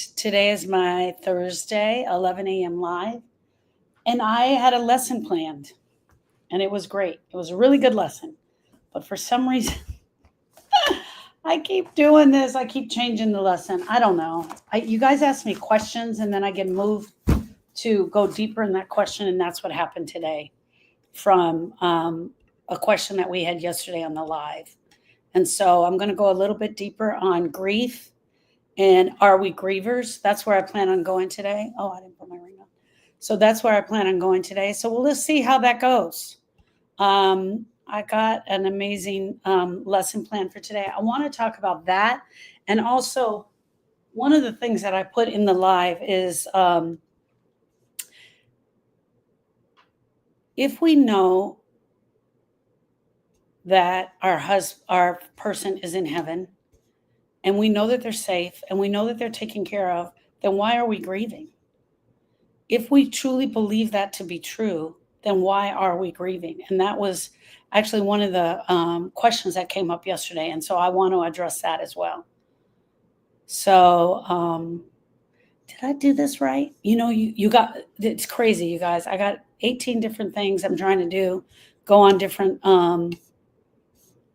today is my Thursday, 11 a.m. live. And I had a lesson planned, and it was great. It was a really good lesson. But for some reason, I keep doing this. I keep changing the lesson. I don't know. You guys ask me questions, and then I get moved to go deeper in that question, and that's what happened today from a question that we had yesterday on the live. And so I'm going to go a little bit deeper on grief and are we grievers? That's where I plan on going today. Oh, I didn't put my ring on. So that's where I plan on going today. So let's see how that goes. I got an amazing lesson plan for today. I want to talk about that. And also, one of the things that I put in the live is if we know that our person is in heaven, and we know that they're safe, and we know that they're taken care of, then why are we grieving? If we truly believe that to be true, then why are we grieving? And that was actually one of the questions that came up yesterday. And so I want to address that as well. So did I do this right? You got, it's crazy, you guys. I got 18 different things I'm trying to do, go on different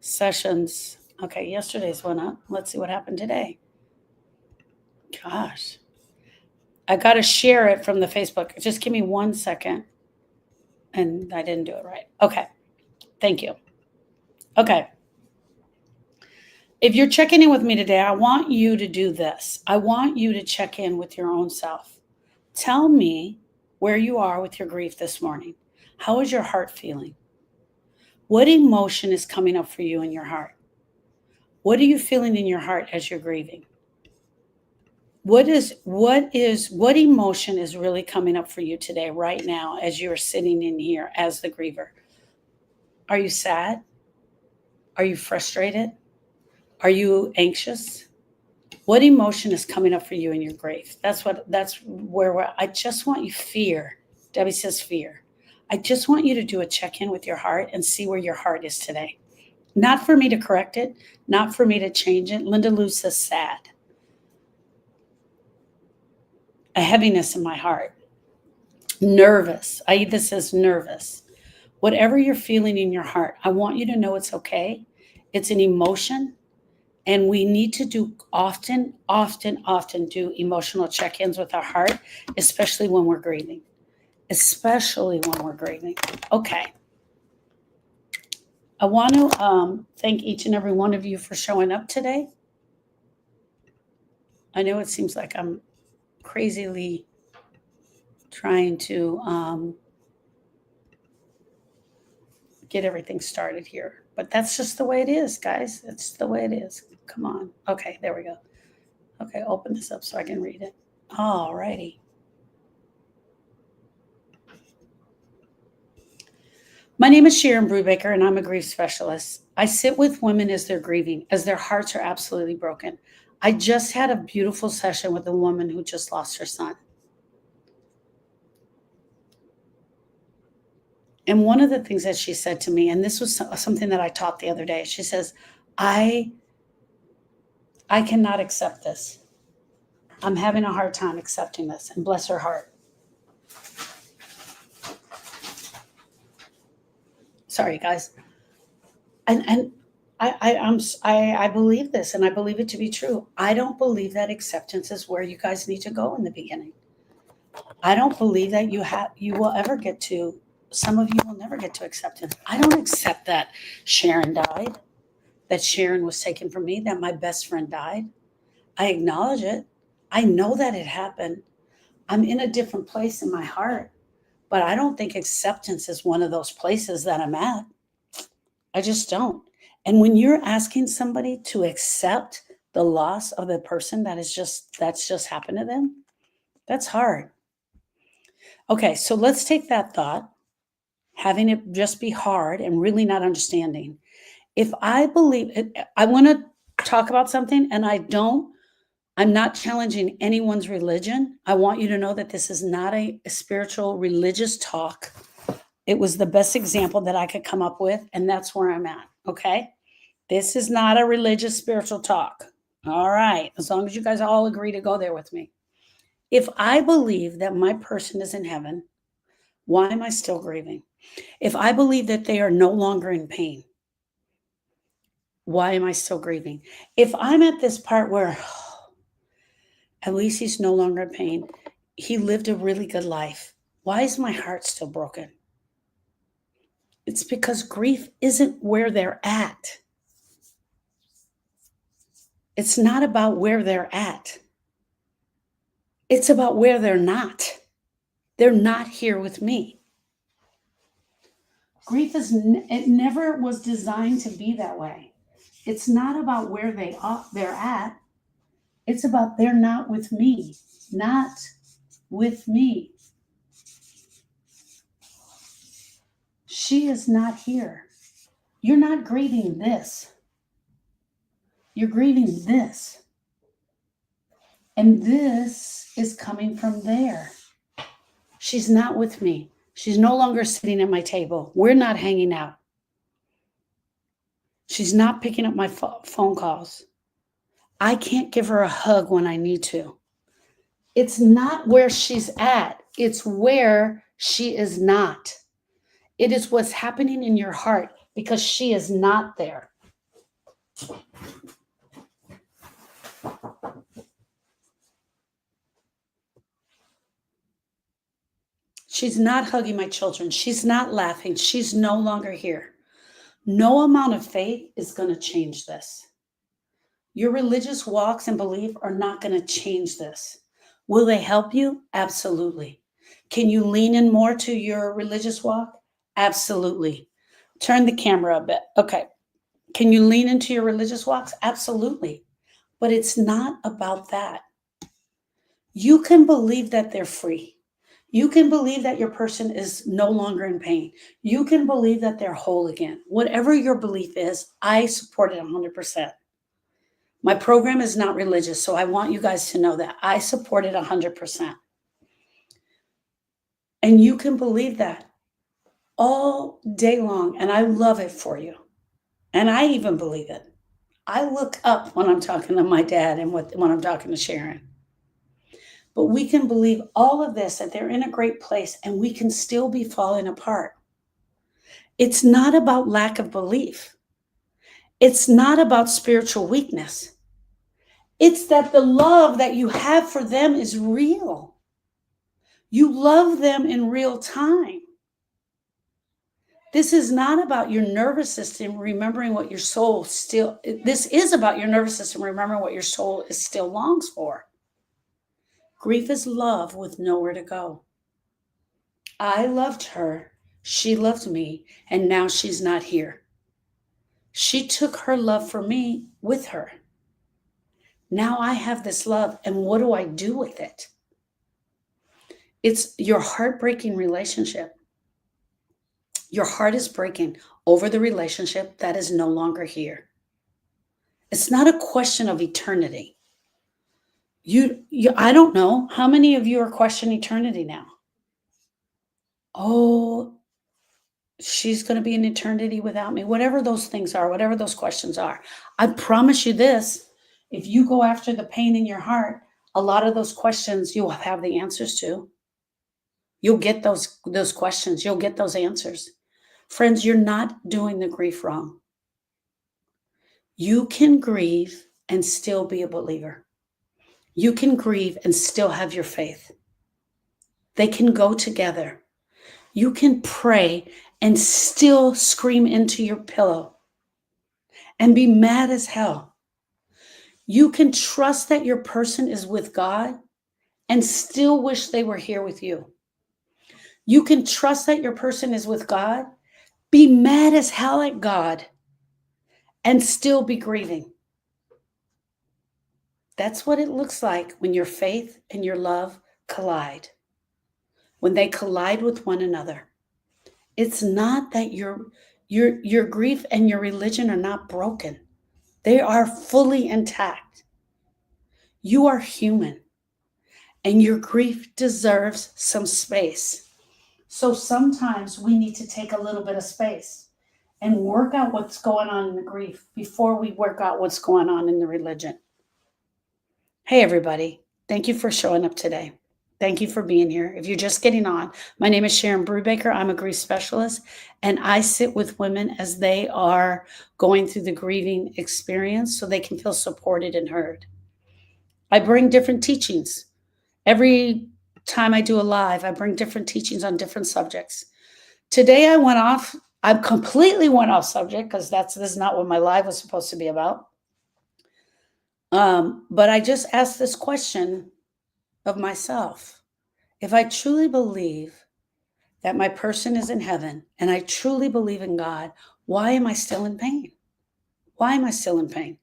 sessions. Okay, yesterday's went up. Let's see what happened today. Gosh. I got to share it from the Facebook. Just give me 1 second. And I didn't do it right. Okay. Thank you. Okay. If you're checking in with me today, I want you to do this. I want you to check in with your own self. Tell me where you are with your grief this morning. How is your heart feeling? What emotion is coming up for you in your heart? What are you feeling in your heart as you're grieving? What emotion is really coming up for you today, right now, as you're sitting in here as the griever? Are you sad? Are you frustrated? Are you anxious? What emotion is coming up for you in your grief? That's where I just want you fear. Debbie says fear. I just want you to do a check-in with your heart and see where your heart is today. Not for me to correct it, not for me to change it. Linda Lou says sad. A heaviness in my heart. Nervous. Aida says nervous. Whatever you're feeling in your heart, I want you to know it's okay. It's an emotion. And we need to do often do emotional check-ins with our heart, especially when we're grieving. Okay. I want to thank each and every one of you for showing up today. I know it seems like I'm crazily trying to get everything started here, but that's just the way it is, guys. It's the way it is. Come on. Okay, there we go. Okay, open this up so I can read it. All righty. My name is Sharon Brubaker, and I'm a grief specialist. I sit with women as they're grieving, as their hearts are absolutely broken. I just had a beautiful session with a woman who just lost her son. And one of the things that she said to me, and this was something that I taught the other day, she says, I cannot accept this. I'm having a hard time accepting this. And bless her heart. Sorry, guys. And I believe this, and I believe it to be true. I don't believe that acceptance is where you guys need to go in the beginning. I don't believe that you will ever get to. Some of you will never get to acceptance. I don't accept that Sharon died, that Sharon was taken from me, that my best friend died. I acknowledge it. I know that it happened. I'm in a different place in my heart, but I don't think acceptance is one of those places that I'm at. I just don't. And when you're asking somebody to accept the loss of the person that's just happened to them, that's hard. Okay, so let's take that thought, having it just be hard and really not understanding. If I believe it, I want to talk about something, and I'm not challenging anyone's religion. I want you to know that this is not a spiritual religious talk. It was the best example that I could come up with, and that's where I'm at, okay? This is not a religious spiritual talk. All right. As long as you guys all agree to go there with me. If I believe that my person is in heaven, why am I still grieving? If I believe that they are no longer in pain, why am I still grieving? If I'm at this part where at least he's no longer in pain, he lived a really good life, why is my heart still broken? It's because grief isn't where they're at. It's not about where they're at. It's about where they're not. They're not here with me. Grief it never was designed to be that way. It's not about where they're at. It's about they're not with me. Not with me. She is not here. You're not grieving this. You're grieving this. And this is coming from there. She's not with me. She's no longer sitting at my table. We're not hanging out. She's not picking up my phone calls. I can't give her a hug when I need to. It's not where she's at. It's where she is not. It is what's happening in your heart because she is not there. She's not hugging my children. She's not laughing. She's no longer here. No amount of faith is going to change this. Your religious walks and belief are not going to change this. Will they help you? Absolutely. Can you lean in more to your religious walk? Absolutely. Turn the camera a bit. Okay. Can you lean into your religious walks? Absolutely. But it's not about that. You can believe that they're free. You can believe that your person is no longer in pain. You can believe that they're whole again. Whatever your belief is, I support it 100%. My program is not religious, so I want you guys to know that. I support it 100%. And you can believe that all day long, and I love it for you. And I even believe it. I look up when I'm talking to my dad and when I'm talking to Sharon. But we can believe all of this, that they're in a great place, and we can still be falling apart. It's not about lack of belief. It's not about spiritual weakness. It's that the love that you have for them is real. You love them in real time. This is not about your nervous system remembering what your soul still, this is about your nervous system remembering what your soul is still longs for. Grief is love with nowhere to go. I loved her, she loved me, and now she's not here. She took her love for me with her. Now I have this love, and what do I do with it? It's your heartbreaking relationship. Your heart is breaking over the relationship that is no longer here. It's not a question of eternity. I don't know. How many of you are questioning eternity now? Oh, she's going to be in eternity without me. Whatever those things are, whatever those questions are. I promise you this, if you go after the pain in your heart, a lot of those questions you'll have the answers to. You'll get those questions. You'll get those answers. Friends, you're not doing the grief wrong. You can grieve and still be a believer. You can grieve and still have your faith. They can go together. You can pray and still scream into your pillow and be mad as hell. You can trust that your person is with God and still wish they were here with you. You can trust that your person is with God, be mad as hell at God, and still be grieving. That's what it looks like when your faith and your love collide. When they collide with one another. It's not that your grief and your religion are not broken. They are fully intact. You are human, and your grief deserves some space. So sometimes we need to take a little bit of space and work out what's going on in the grief before we work out what's going on in the religion. Hey, everybody. Thank you for showing up today. Thank you for being here. If you're just getting on, my name is Sharon Brubaker. I'm a grief specialist, and I sit with women as they are going through the grieving experience so they can feel supported and heard. I bring different teachings. Every time I do a live, I bring different teachings on different subjects. Today I completely went off subject because this is not what my live was supposed to be about. But I just asked this question of myself. If I truly believe that my person is in heaven and I truly believe in God, why am I still in pain? Why am I still in pain?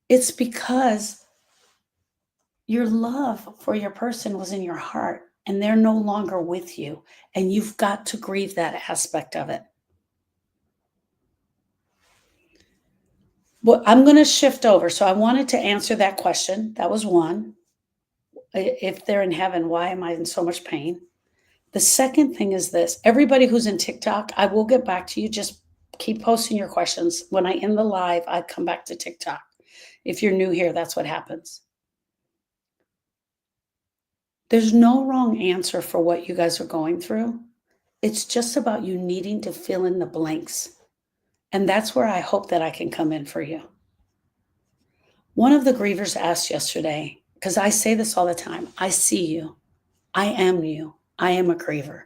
It's because your love for your person was in your heart and they're no longer with you, and you've got to grieve that aspect of it. Well, I'm going to shift over. So I wanted to answer that question. That was one. If they're in heaven, why am I in so much pain? The second thing is this. Everybody who's in TikTok, I will get back to you. Just keep posting your questions. When I end the live, I come back to TikTok. If you're new here, that's what happens. There's no wrong answer for what you guys are going through. It's just about you needing to fill in the blanks. And that's where I hope that I can come in for you. One of the grievers asked yesterday, because I say this all the time, I see you. I am you. I am a griever.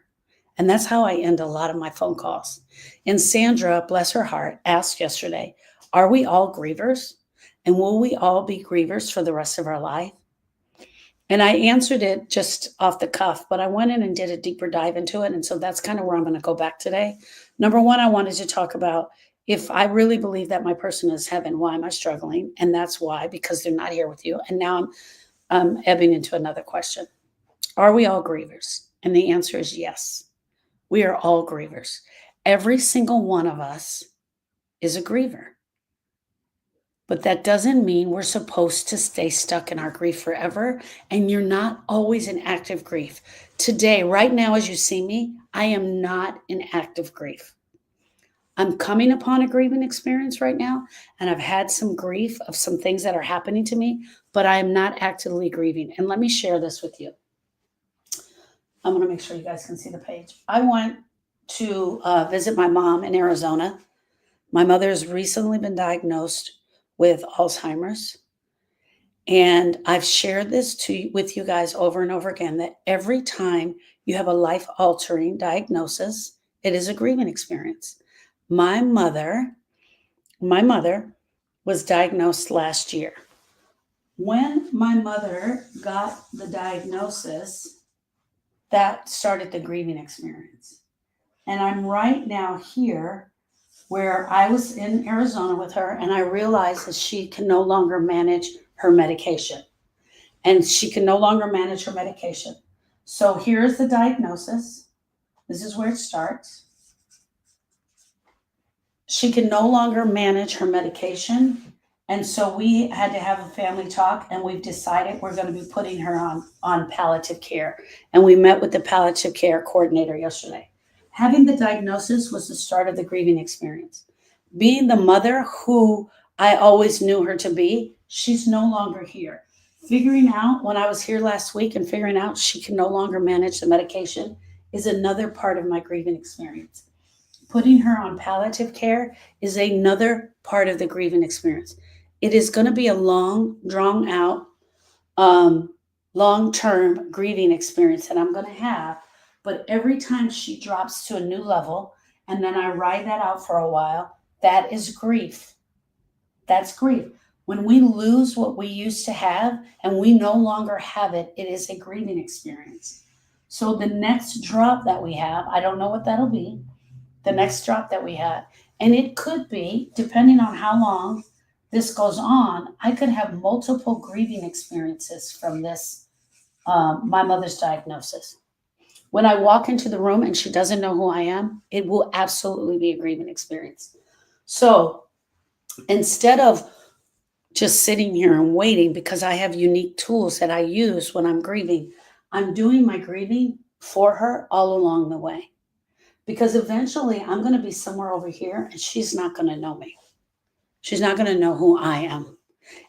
And that's how I end a lot of my phone calls. And Sandra, bless her heart, asked yesterday, are we all grievers? And will we all be grievers for the rest of our life? And I answered it just off the cuff, but I went in and did a deeper dive into it. And so that's kind of where I'm going to go back today. Number one, I wanted to talk about if I really believe that my person is heaven, why am I struggling? And that's why, because they're not here with you. And now I'm ebbing into another question. Are we all grievers? And the answer is yes. We are all grievers. Every single one of us is a griever. But that doesn't mean we're supposed to stay stuck in our grief forever. And you're not always in active grief. Today, right now, as you see me, I am not in active grief. I'm coming upon a grieving experience right now, and I've had some grief of some things that are happening to me, but I am not actively grieving. And let me share this with you. I'm going to make sure you guys can see the page. I went to visit my mom in Arizona. My mother has recently been diagnosed with Alzheimer's. And I've shared this with you guys over and over again that every time you have a life altering diagnosis, it is a grieving experience. My mother was diagnosed last year. When my mother got the diagnosis, that started the grieving experience. And I'm right now here where I was in Arizona with her, and I realized that she can no longer manage her medication. And she can no longer manage her medication. So here's the diagnosis. This is where it starts. She can no longer manage her medication. And so we had to have a family talk, and we've decided we're going to be putting her on palliative care. And we met with the palliative care coordinator yesterday. Having the diagnosis was the start of the grieving experience. Being the mother who I always knew her to be, she's no longer here. Figuring out when I was here last week and figuring out she can no longer manage the medication is another part of my grieving experience. Putting her on palliative care is another part of the grieving experience. It is going to be a long, drawn out, long-term grieving experience that I'm going to have. But every time she drops to a new level, and then I ride that out for a while, that is grief. That's grief. When we lose what we used to have and we no longer have it, it is a grieving experience. So the next drop that we have, I don't know what that'll be, the next drop that we had, and it could be, depending on how long this goes on, I could have multiple grieving experiences from this, my mother's diagnosis. When I walk into the room and she doesn't know who I am, it will absolutely be a grieving experience. So instead of just sitting here and waiting, because I have unique tools that I use when I'm grieving, I'm doing my grieving for her all along the way. Because eventually I'm going to be somewhere over here and she's not going to know me. She's not going to know who I am.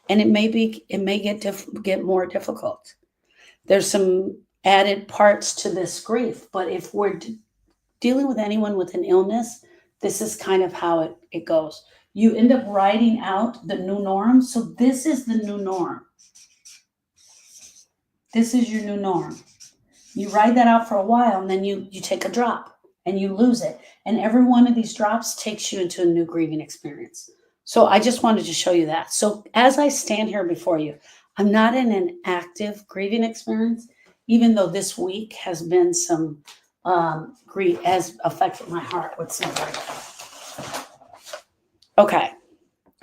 And it may get more difficult. There's some added parts to this grief, but if we're dealing with anyone with an illness, this is kind of how it goes. You end up writing out the new norm. So this is the new norm. This is your new norm. You write that out for a while, and then you take a drop and you lose it. And every one of these drops takes you into a new grieving experience. So I just wanted to show you that. So as I stand here before you, I'm not in an active grieving experience, even though this week has been some grief has affected my heart with some grief. Okay,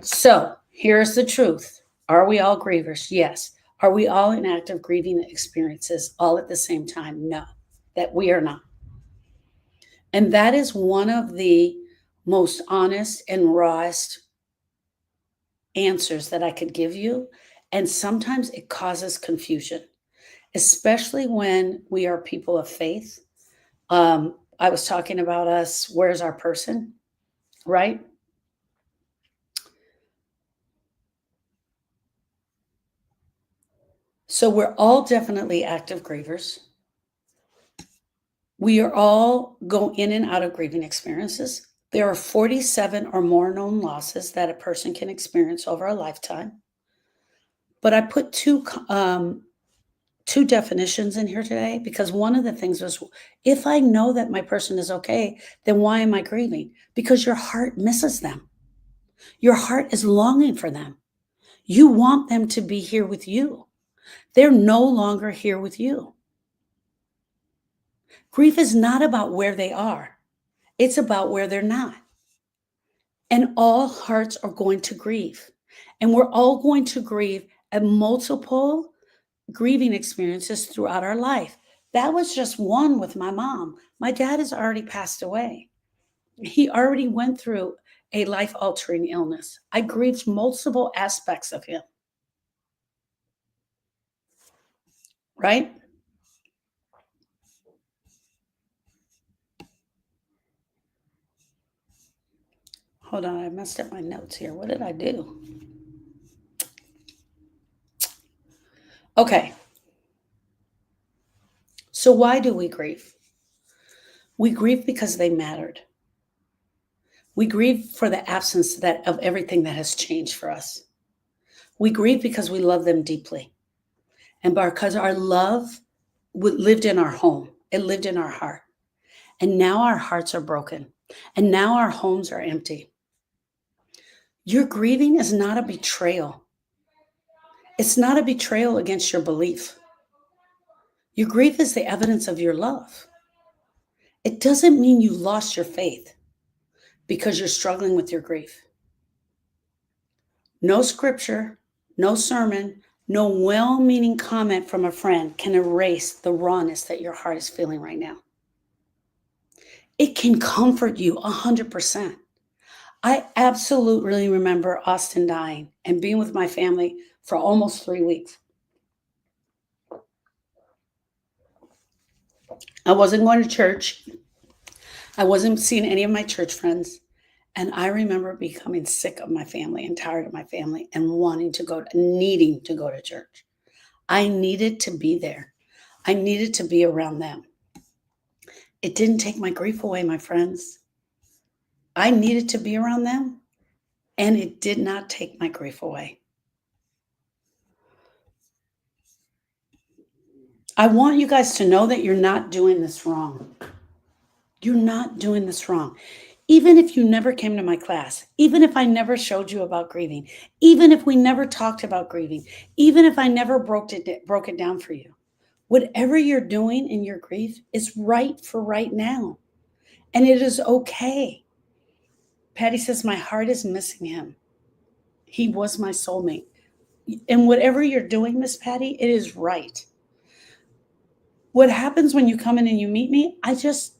so here's the truth. Are we all grievers? Yes. Are we all in active grieving experiences all at the same time? No, that we are not. And that is one of the most honest and rawest answers that I could give you. And sometimes it causes confusion, especially when we are people of faith. I was talking about us, where's our person, right? So we're all definitely active grievers. We are all go in and out of grieving experiences. There are 47 or more known losses that a person can experience over a lifetime. But I put two definitions in here today because one of the things was, if I know that my person is okay, then why am I grieving? Because your heart misses them. Your heart is longing for them. You want them to be here with you. They're no longer here with you. Grief is not about where they are. It's about where they're not. And all hearts are going to grieve. And we're all going to grieve at multiple grieving experiences throughout our life. That was just one with my mom. My dad has already passed away. He already went through a life-altering illness. I grieved multiple aspects of him. Right? Hold on, I messed up my notes here. What did I do? Okay. So why do we grieve? We grieve because they mattered. We grieve for the absence of everything that has changed for us. We grieve because we love them deeply. And because our love lived in our home, it lived in our heart. And now our hearts are broken. And now our homes are empty. Your grieving is not a betrayal. It's not a betrayal against your belief. Your grief is the evidence of your love. It doesn't mean you lost your faith because you're struggling with your grief. No scripture, no sermon, no well-meaning comment from a friend can erase the rawness that your heart is feeling right now. It can comfort you 100%. I absolutely remember Austin dying and being with my family for almost 3 weeks. I wasn't going to church. I wasn't seeing any of my church friends. And I remember becoming sick of my family and tired of my family and needing to go to church. I needed to be there. I needed to be around them. It didn't take my grief away, my friends. I needed to be around them, and it did not take my grief away. I want you guys to know that you're not doing this wrong. You're not doing this wrong. Even if you never came to my class, even if I never showed you about grieving, even if we never talked about grieving, even if I never broke it down for you, whatever you're doing in your grief is right for right now. And it is okay. Patty says, my heart is missing him. He was my soulmate. And whatever you're doing, Miss Patty, it is right. What happens when you come in and you meet me, I just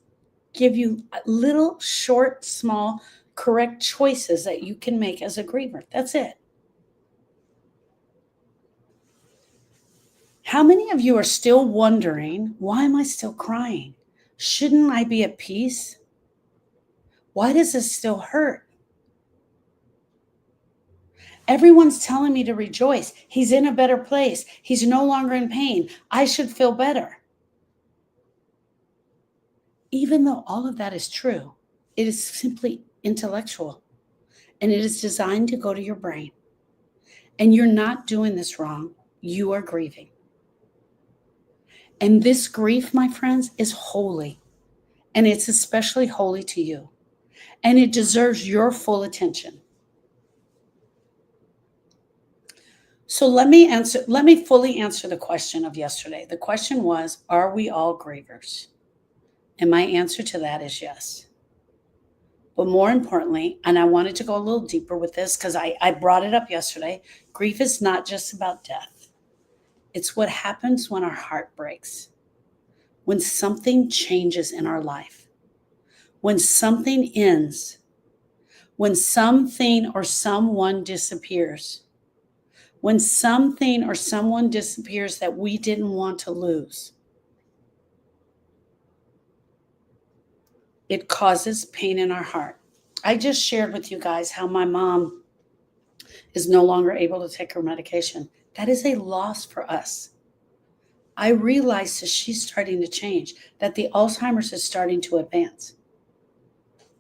give you little, short, small, correct choices that you can make as a griever. That's it. How many of you are still wondering, why am I still crying? Shouldn't I be at peace? Why does this still hurt? Everyone's telling me to rejoice. He's in a better place. He's no longer in pain. I should feel better. Even though all of that is true, it is simply intellectual, and it is designed to go to your brain. And you're not doing this wrong. You are grieving. And this grief, my friends, is holy. And it's especially holy to you. And it deserves your full attention. So let me fully answer the question of yesterday. The question was, are we all grievers? And my answer to that is yes. But more importantly, and I wanted to go a little deeper with this because I brought it up yesterday, grief is not just about death. It's what happens when our heart breaks, when something changes in our life, when something ends, when something or someone disappears, when something or someone disappears that we didn't want to lose. It causes pain in our heart. I just shared with you guys how my mom is no longer able to take her medication. That is a loss for us. I realized that she's starting to change, that the Alzheimer's is starting to advance.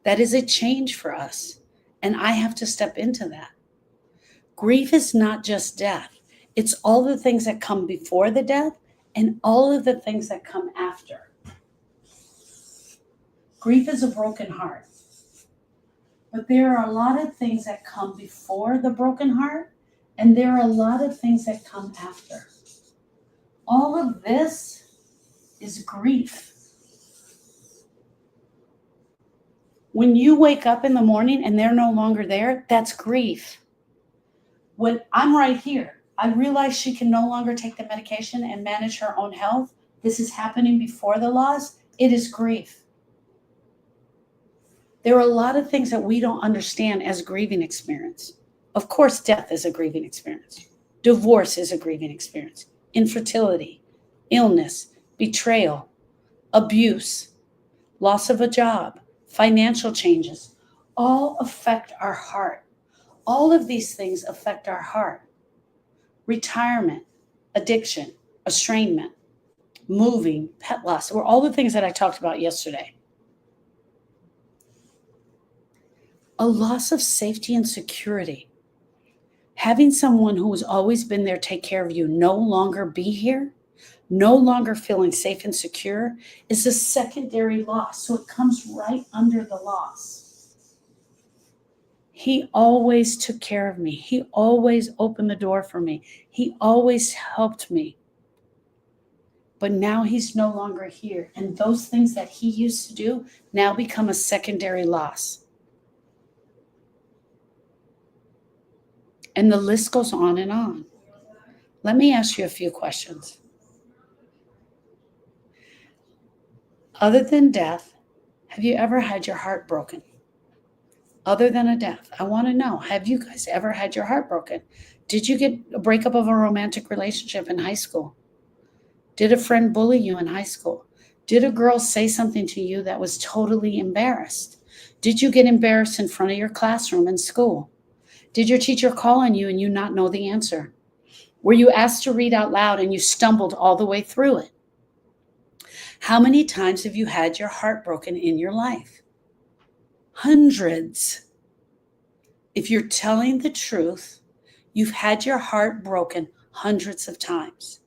That is a change for us, and I have to step into that. Grief is not just death. It's all the things that come before the death and all of the things that come after. Grief is a broken heart. But there are a lot of things that come before the broken heart, and there are a lot of things that come after. All of this is grief. When you wake up in the morning and they're no longer there, that's grief. When I'm right here, I realize she can no longer take the medication and manage her own health. This is happening before the loss. It is grief. There are a lot of things that we don't understand as grieving experience. Of course, death is a grieving experience. Divorce is a grieving experience. Infertility, illness, betrayal, abuse, loss of a job, financial changes, all affect our heart. All of these things affect our heart. Retirement, addiction, estrangement, moving, pet loss, were all the things that I talked about yesterday. A loss of safety and security. Having someone who has always been there take care of you no longer be here, no longer feeling safe and secure, is a secondary loss. So it comes right under the loss. He always took care of me. He always opened the door for me. He always helped me. But now he's no longer here. And those things that he used to do now become a secondary loss. And the list goes on and on. Let me ask you a few questions. Other than death, have you ever had your heart broken? Other than a death, I want to know, have you guys ever had your heart broken? Did you get a breakup of a romantic relationship in high school? Did a friend bully you in high school? Did a girl say something to you that was totally embarrassed? Did you get embarrassed in front of your classroom in school? Did your teacher call on you and you not know the answer? Were you asked to read out loud and you stumbled all the way through it? How many times have you had your heart broken in your life? Hundreds. If you're telling the truth, you've had your heart broken hundreds of times.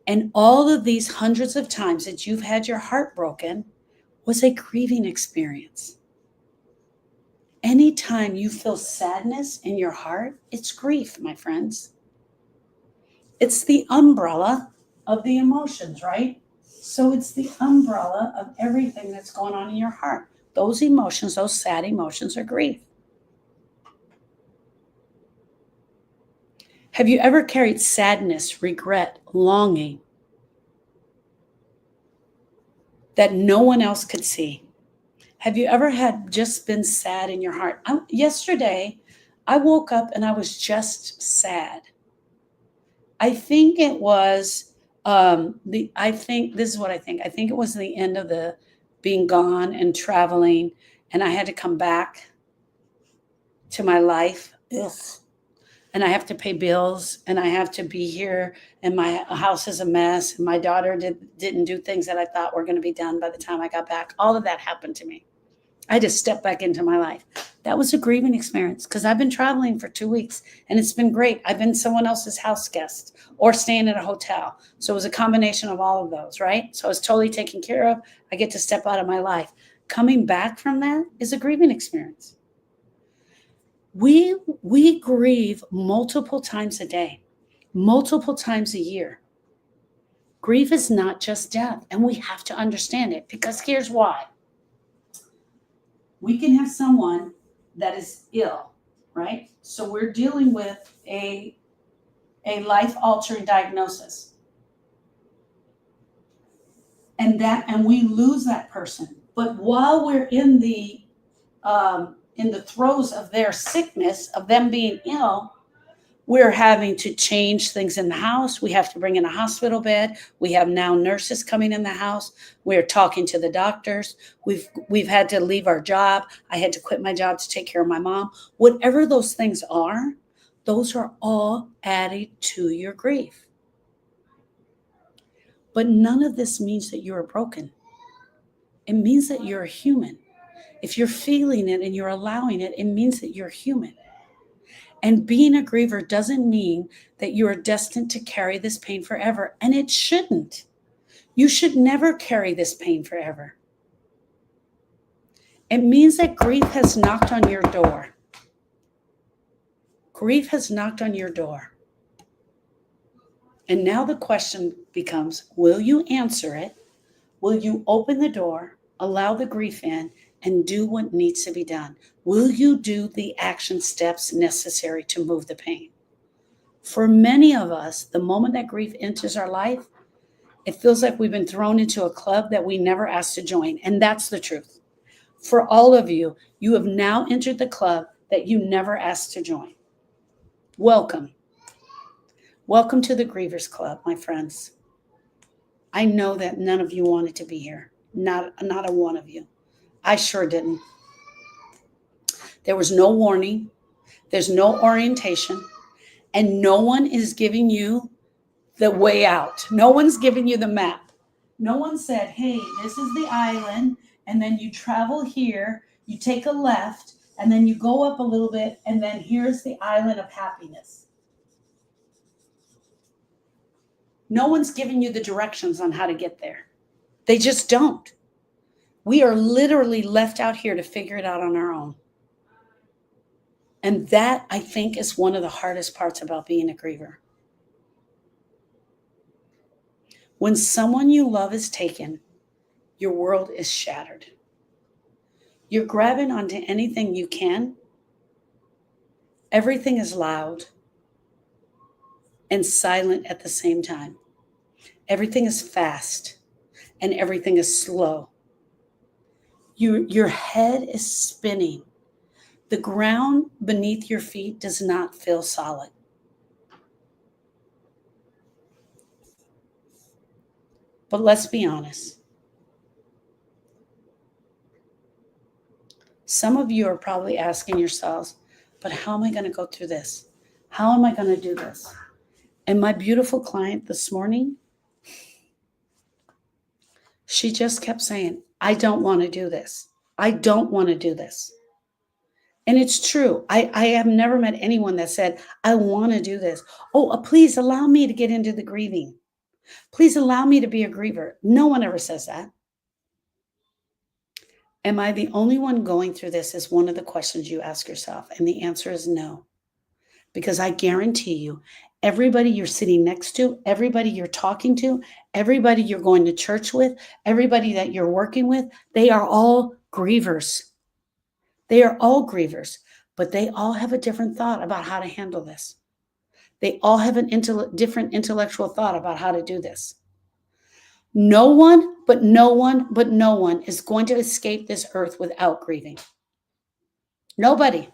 And all of these hundreds of times that you've had your heart broken was a grieving experience. Anytime you feel sadness in your heart, it's grief, my friends. It's the umbrella of the emotions, right? So it's the umbrella of everything that's going on in your heart. Those emotions, those sad emotions, are grief. Have you ever carried sadness, regret, longing that no one else could see? Have you ever had just been sad in your heart? Yesterday, I woke up and I was just sad. I think it was I think this is what I think. I think it was the end of the being gone and traveling, and I had to come back to my life. Ugh. and I have to pay bills, and I have to be here, and my house is a mess, and my daughter didn't do things that I thought were going to be done by the time I got back. All of that happened to me. I had to step back into my life. That was a grieving experience because I've been traveling for 2 weeks and it's been great. I've been someone else's house guest or staying at a hotel. So it was a combination of all of those, right? So I was totally taken care of. I get to step out of my life. Coming back from that is a grieving experience. We grieve multiple times a day, multiple times a year. Grief is not just death, and we have to understand it because here's why. We can have someone that is ill, right? So we're dealing with a life-altering diagnosis. And we lose that person. But while we're in the throes of their sickness, of them being ill, we're having to change things in the house. We have to bring in a hospital bed. We have now nurses coming in the house. We're talking to the doctors. We've had to leave our job. I had to quit my job to take care of my mom. Whatever those things are, those are all added to your grief. But none of this means that you're broken. It means that you're a human. If you're feeling it and you're allowing it, it means that you're human. And being a griever doesn't mean that you are destined to carry this pain forever. And it shouldn't. You should never carry this pain forever. It means that grief has knocked on your door. Grief has knocked on your door. And now the question becomes, will you answer it? Will you open the door, allow the grief in, and do what needs to be done? Will you do the action steps necessary to move the pain? For many of us, the moment that grief enters our life, it feels like we've been thrown into a club that we never asked to join. And that's the truth. For all of you, you have now entered the club that you never asked to join. Welcome. Welcome to the Grievers Club, my friends. I know that none of you wanted to be here. Not a one of you. I sure didn't. There was no warning. There's no orientation. And no one is giving you the way out. No one's giving you the map. No one said, hey, this is the island. And then you travel here. You take a left. And then you go up a little bit. And then here's the island of happiness. No one's giving you the directions on how to get there. They just don't. We are literally left out here to figure it out on our own. And that, I think, is one of the hardest parts about being a griever. When someone you love is taken, your world is shattered. You're grabbing onto anything you can. Everything is loud and silent at the same time. Everything is fast and everything is slow. Your head is spinning. The ground beneath your feet does not feel solid. But let's be honest. Some of you are probably asking yourselves, but how am I going to go through this? How am I going to do this? And my beautiful client this morning, she just kept saying, I don't want to do this. I don't want to do this. And it's true. I have never met anyone that said, I want to do this. Oh, please allow me to get into the grieving. Please allow me to be a griever. No one ever says that. Am I the only one going through this is one of the questions you ask yourself. And the answer is no. Because I guarantee you, everybody you're sitting next to, everybody you're talking to, everybody you're going to church with, everybody that you're working with, they are all grievers. They are all grievers, but they all have a different thought about how to handle this. They all have a different intellectual thought about how to do this. No one is going to escape this earth without grieving. Nobody.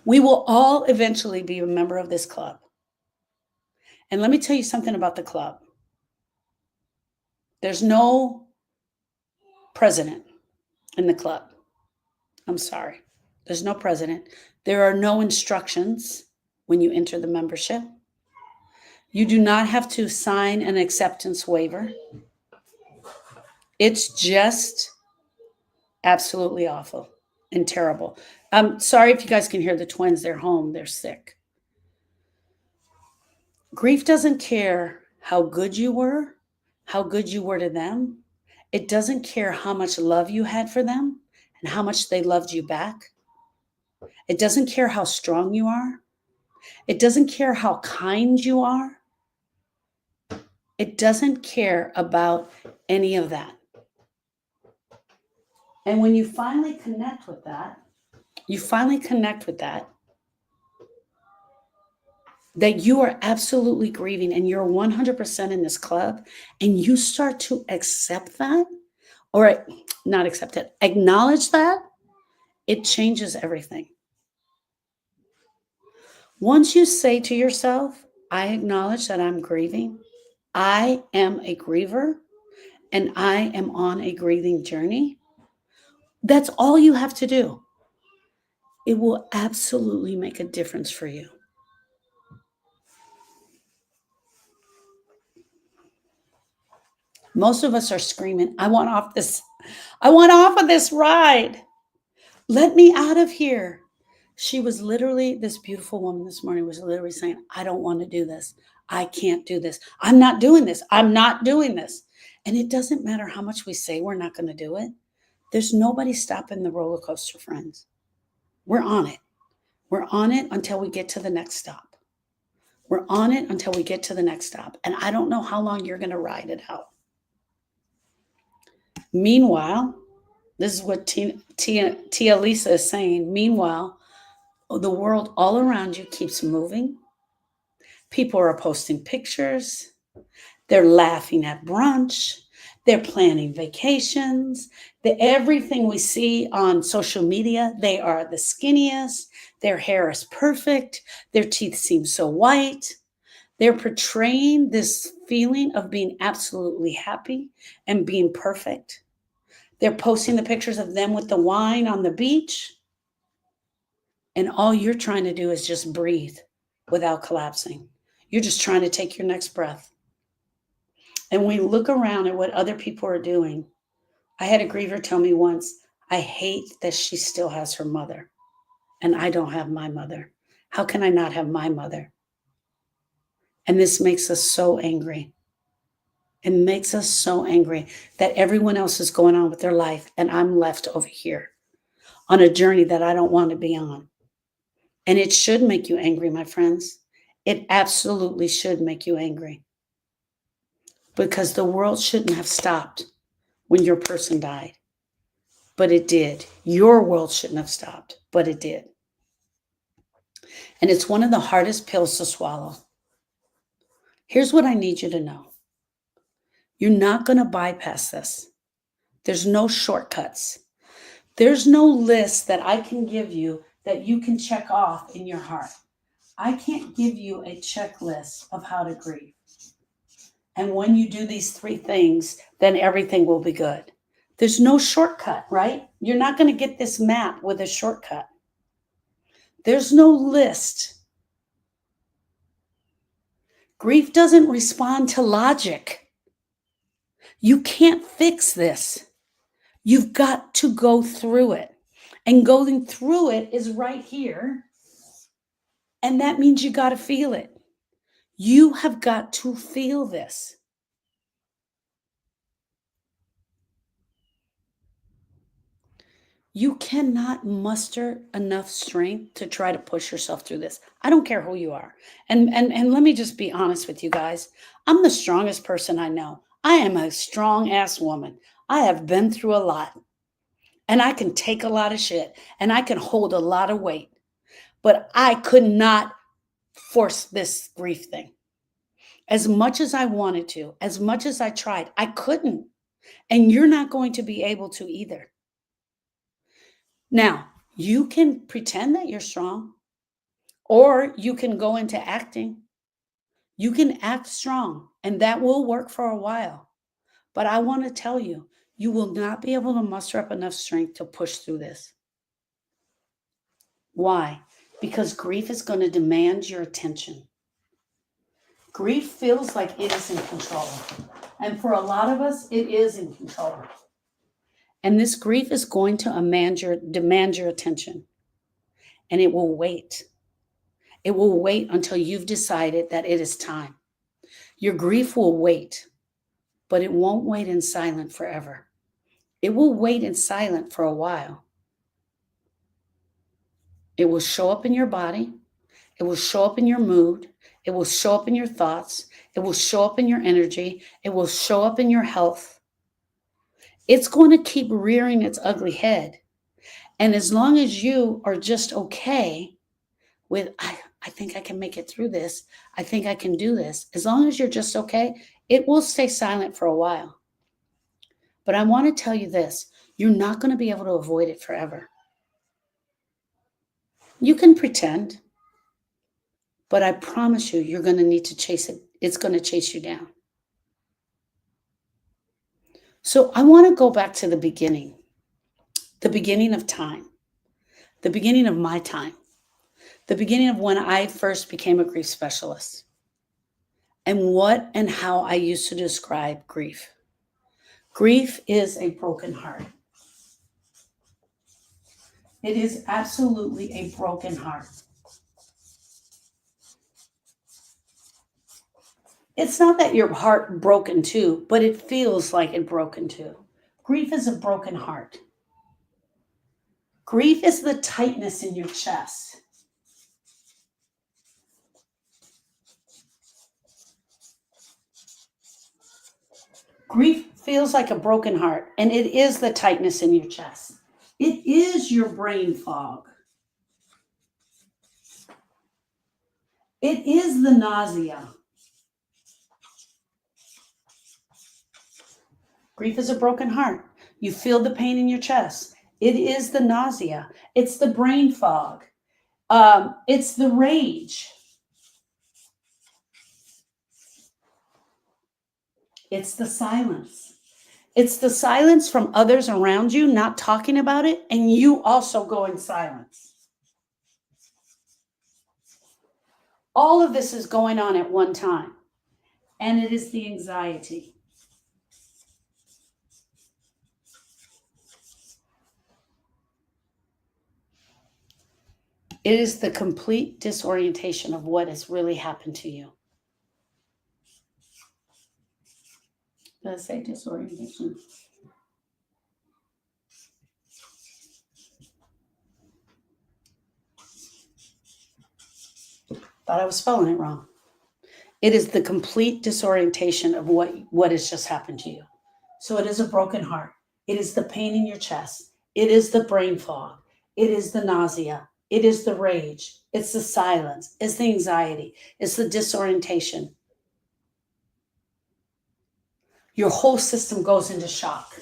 We will all eventually be a member of this club. And let me tell you something about the club. There's no president in the club. I'm sorry. There's no president. There are no instructions when you enter the membership. You do not have to sign an acceptance waiver. It's just absolutely awful and terrible. I'm sorry if you guys can hear the twins. They're home. They're sick. Grief doesn't care how good you were to them. It doesn't care how much love you had for them and how much they loved you back. It doesn't care how strong you are. It doesn't care how kind you are. It doesn't care about any of that. And when you finally connect with that, that you are absolutely grieving and you're 100% in this club, and you start to accept that, or not accept it, acknowledge that, it changes everything. Once you say to yourself, I acknowledge that I'm grieving, I am a griever, and I am on a grieving journey, that's all you have to do. It will absolutely make a difference for you. Most of us are screaming, I want off of this ride. Let me out of here. She was literally, this beautiful woman this morning was literally saying, I don't want to do this. I can't do this. I'm not doing this. I'm not doing this. And it doesn't matter how much we say we're not going to do it. There's nobody stopping the roller coaster, friends. We're on it. We're on it until we get to the next stop. We're on it until we get to the next stop. And I don't know how long you're going to ride it out. Meanwhile, this is what Tia Lisa is saying. Meanwhile, the world all around you keeps moving. People are posting pictures. They're laughing at brunch. They're planning vacations. Everything we see on social media, they are the skinniest. Their hair is perfect. Their teeth seem so white. They're portraying this feeling of being absolutely happy and being perfect. They're posting the pictures of them with the wine on the beach. And all you're trying to do is just breathe without collapsing. You're just trying to take your next breath. And we look around at what other people are doing. I had a griever tell me once, I hate that she still has her mother and I don't have my mother. How can I not have my mother? And this makes us so angry. It makes us so angry that everyone else is going on with their life and I'm left over here on a journey that I don't want to be on. And it should make you angry, my friends. It absolutely should make you angry. Because the world shouldn't have stopped when your person died. But it did. Your world shouldn't have stopped, but it did. And it's one of the hardest pills to swallow. Here's what I need you to know. You're not going to bypass this. There's no shortcuts. There's no list that I can give you that you can check off in your heart. I can't give you a checklist of how to grieve. And when you do these 3 things, then everything will be good. There's no shortcut, right? You're not going to get this map with a shortcut. There's no list. Grief doesn't respond to logic. You can't fix this. You've got to go through it. And going through it is right here. And that means you got to feel it. You have got to feel this. You cannot muster enough strength to try to push yourself through this. I don't care who you are. And let me just be honest with you guys. I'm the strongest person I know. I am a strong ass woman. I have been through a lot. And I can take a lot of shit. And I can hold a lot of weight. But I could not force this grief thing. As much as I wanted to, as much as I tried, I couldn't. And you're not going to be able to either. Now, you can pretend that you're strong, or you can go into acting. You can act strong, and that will work for a while. But I want to tell you, you will not be able to muster up enough strength to push through this. Why? because grief is going to demand your attention. Grief feels like it is in control. And for a lot of us, it is in control. And this grief is going to demand your attention. And it will wait. It will wait until you've decided that it is time. Your grief will wait, but it won't wait in silence forever. It will wait in silence for a while. It will show up in your body. It will show up in your mood. It will show up in your thoughts. It will show up in your energy. It will show up in your health. It's going to keep rearing its ugly head. And as long as you are just okay with, I think I can make it through this. I think I can do this. As long as you're just okay, it will stay silent for a while. But I want to tell you this, you're not going to be able to avoid it forever. You can pretend, but I promise you, you're going to need to chase it. It's going to chase you down. So I want to go back to the beginning of time, the beginning of my time, the beginning of when I first became a grief specialist, and what and how I used to describe grief. Grief is a broken heart. It is absolutely a broken heart. It's not that your heart broken too, but it feels like it broken too. Grief is a broken heart. Grief is the tightness in your chest. Grief feels like a broken heart, and it is the tightness in your chest. It is your brain fog. It is the nausea. Grief is a broken heart. You feel the pain in your chest. It is the nausea. It's the brain fog. It's the rage. It's the silence. It's the silence from others around you not talking about it, and you also go in silence. All of this is going on at one time, and it is the anxiety. It is the complete disorientation of what has really happened to you. Does it say disorientation? Thought I was spelling it wrong. It is the complete disorientation of what has just happened to you. So it is a broken heart. It is the pain in your chest. It is the brain fog. It is the nausea. It is the rage. It's the silence. It's the anxiety. It's the disorientation. Your whole system goes into shock.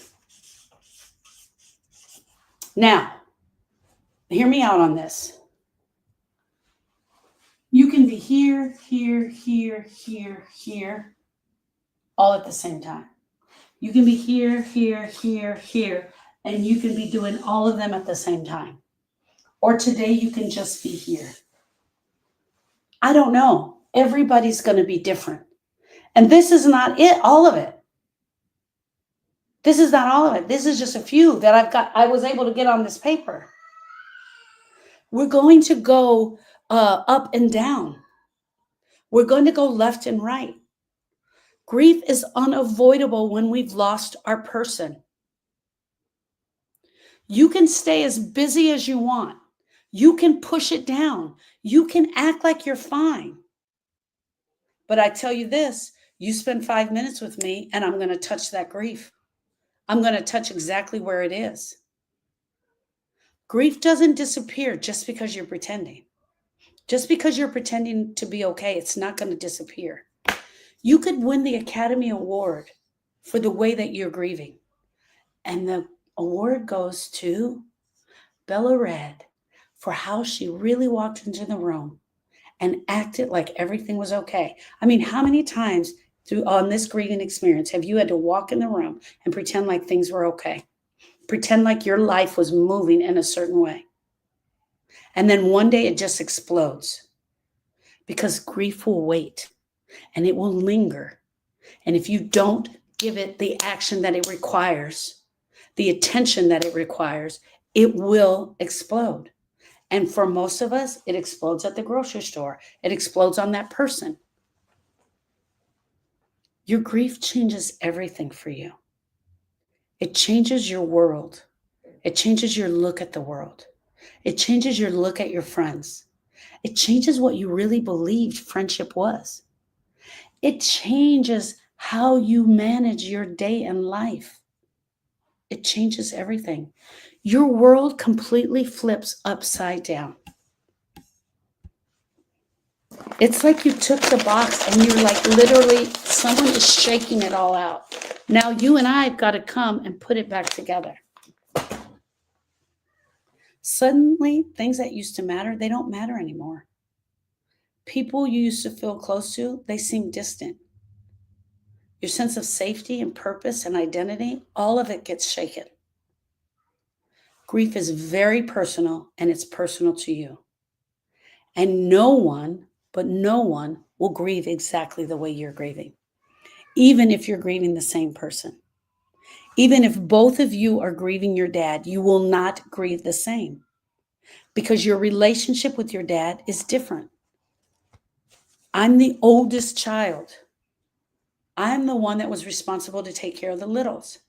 Now, hear me out on this. You can be here, here, here, here, here, all at the same time. You can be here, here, here, here, and you can be doing all of them at the same time. Or today you can just be here. I don't know. Everybody's going to be different. And this is not it, all of it. This is not all of it. This is just a few that I was able to get on this paper. We're going to go up and down. We're going to go left and right. Grief is unavoidable when we've lost our person. You can stay as busy as you want. You can push it down. You can act like you're fine. But I tell you this, you spend 5 minutes with me and I'm going to touch that grief. I'm going to touch exactly where it is. Grief doesn't disappear just because you're pretending. Just because you're pretending to be okay, it's not going to disappear. You could win the Academy Award for the way that you're grieving. And the award goes to Bella Red for how she really walked into the room and acted like everything was okay. I mean, how many times on this grieving experience have you had to walk in the room and pretend like things were okay? Pretend like your life was moving in a certain way. And then one day it just explodes because grief will wait and it will linger. And if you don't give it the action that it requires, the attention that it requires, it will explode. And for most of us, it explodes at the grocery store. It explodes on that person. Your grief changes everything for you. It changes your world. It changes your look at the world. It changes your look at your friends. It changes what you really believed friendship was. It changes how you manage your day in life. It changes everything. Your world completely flips upside down. It's like you took the box and you're like literally, someone is shaking it all out. Now you and I have got to come and put it back together. Suddenly, things that used to matter, they don't matter anymore. People you used to feel close to, they seem distant. Your sense of safety and purpose and identity, all of it gets shaken. Grief is very personal and it's personal to you. And no one will grieve exactly the way you're grieving, even if you're grieving the same person. Even if both of you are grieving your dad, you will not grieve the same because your relationship with your dad is different. I'm the oldest child. I'm the one that was responsible to take care of the littles.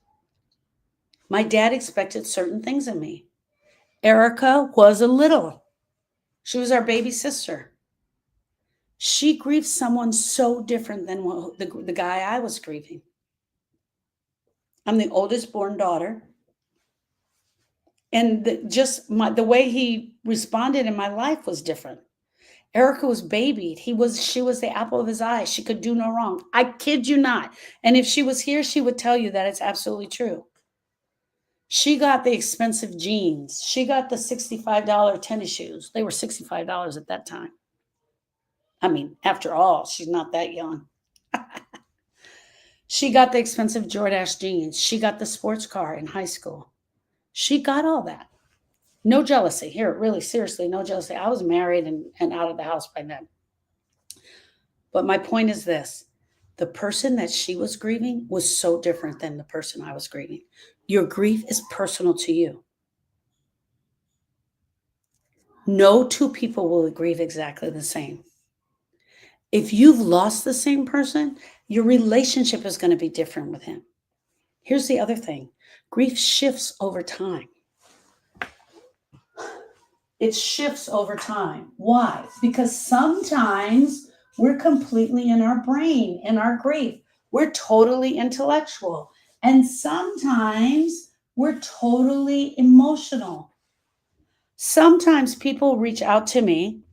My dad expected certain things of me. Erica was a little. She was our baby sister. She grieved someone so different than the guy I was grieving. I'm the oldest born daughter. And the way he responded in my life was different. Erica was babied. She was the apple of his eye. She could do no wrong. I kid you not. And if she was here, she would tell you that it's absolutely true. She got the expensive jeans. She got the $65 tennis shoes. They were $65 at that time. I mean, after all, she's not that young. She got the expensive Jordache jeans. She got the sports car in high school. She got all that. No jealousy here, really, seriously, no jealousy. I was married and out of the house by then. But my point is this. The person that she was grieving was so different than the person I was grieving. Your grief is personal to you. No two people will grieve exactly the same. If you've lost the same person, your relationship is going to be different with him. Here's the other thing. Grief shifts over time. It shifts over time. Why? Because sometimes we're completely in our brain, in our grief. We're totally intellectual. And sometimes we're totally emotional. Sometimes people reach out to me,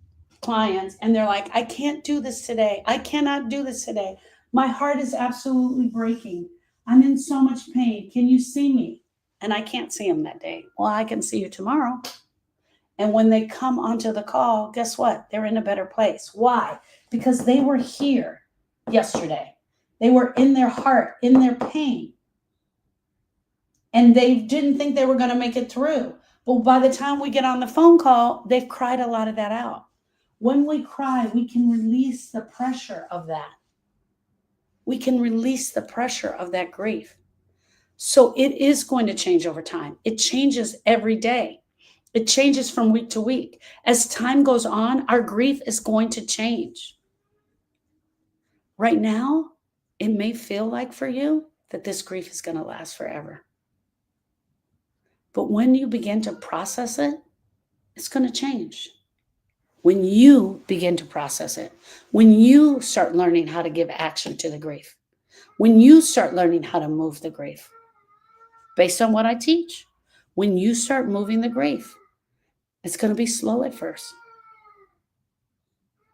clients, and they're like, I can't do this today. I cannot do this today. My heart is absolutely breaking. I'm in so much pain. Can you see me? And I can't see them that day. Well, I can see you tomorrow. And when they come onto the call, guess what? They're in a better place. Why? Because they were here yesterday. They were in their heart, in their pain. And they didn't think they were going to make it through. But by the time we get on the phone call, they've cried a lot of that out. When we cry, we can release the pressure of that. We can release the pressure of that grief. So it is going to change over time. It changes every day. It changes from week to week. As time goes on, our grief is going to change. Right now, it may feel like for you that this grief is going to last forever. But when you begin to process it, it's going to change. When you begin to process it, when you start learning how to give action to the grief, when you start learning how to move the grief, based on what I teach, when you start moving the grief, it's going to be slow at first.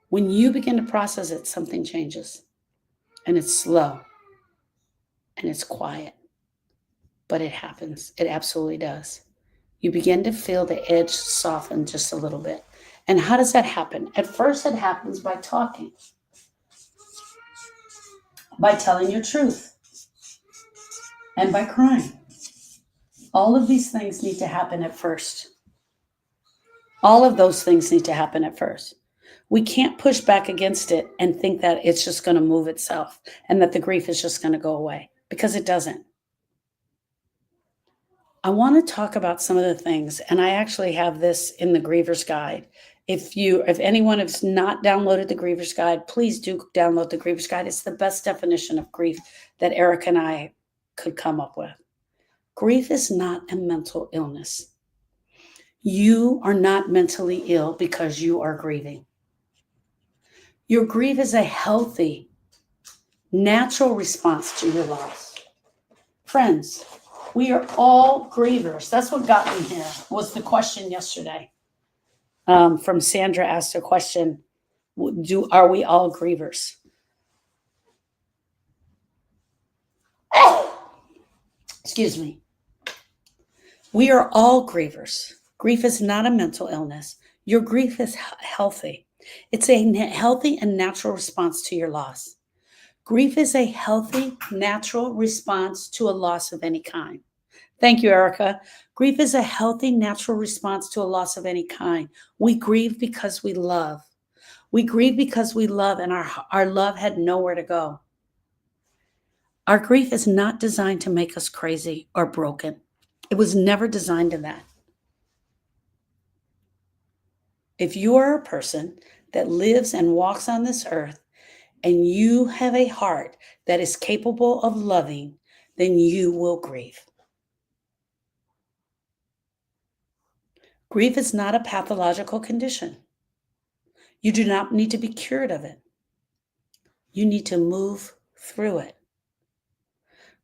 When you begin to process it, something changes. And it's slow. And it's quiet. But it happens. It absolutely does. You begin to feel the edge soften just a little bit. And how does that happen? At first, it happens by talking, by telling your truth, and by crying. All of these things need to happen at first. All of those things need to happen at first. We can't push back against it and think that it's just going to move itself and that the grief is just going to go away, because it doesn't. I want to talk about some of the things, and I actually have this in the Griever's Guide. If anyone has not downloaded the Griever's Guide, please do download the Griever's Guide. It's the best definition of grief that Eric and I could come up with. Grief is not a mental illness. You are not mentally ill because you are grieving. Your grief is a healthy, natural response to your loss. Friends, we are all grievers. That's what got me here, was the question yesterday. From Sandra asked a question, are we all grievers? Excuse me. We are all grievers. Grief is not a mental illness. Your grief is healthy. It's a healthy and natural response to your loss. Grief is a healthy, natural response to a loss of any kind. Thank you, Erica. Grief is a healthy, natural response to a loss of any kind. We grieve because we love. We grieve because we love, and our love had nowhere to go. Our grief is not designed to make us crazy or broken. It was never designed to that. If you are a person that lives and walks on this earth and you have a heart that is capable of loving, then you will grieve. Grief is not a pathological condition. You do not need to be cured of it. You need to move through it.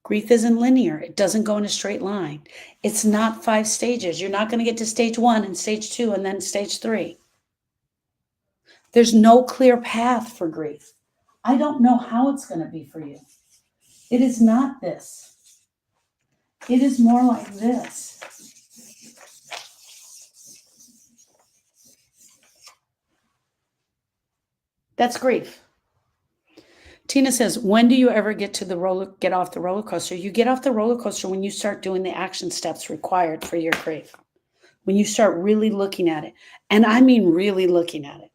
Grief isn't linear. It doesn't go in a straight line. It's not 5 stages. You're not going to get to stage 1 and stage 2 and then stage 3. There's no clear path for grief. I don't know how it's going to be for you. It is not this. It is more like this. That's grief. Tina says, when do you ever get off the roller coaster? You get off the roller coaster when you start doing the action steps required for your grief. When you start really looking at it. And I mean really looking at it.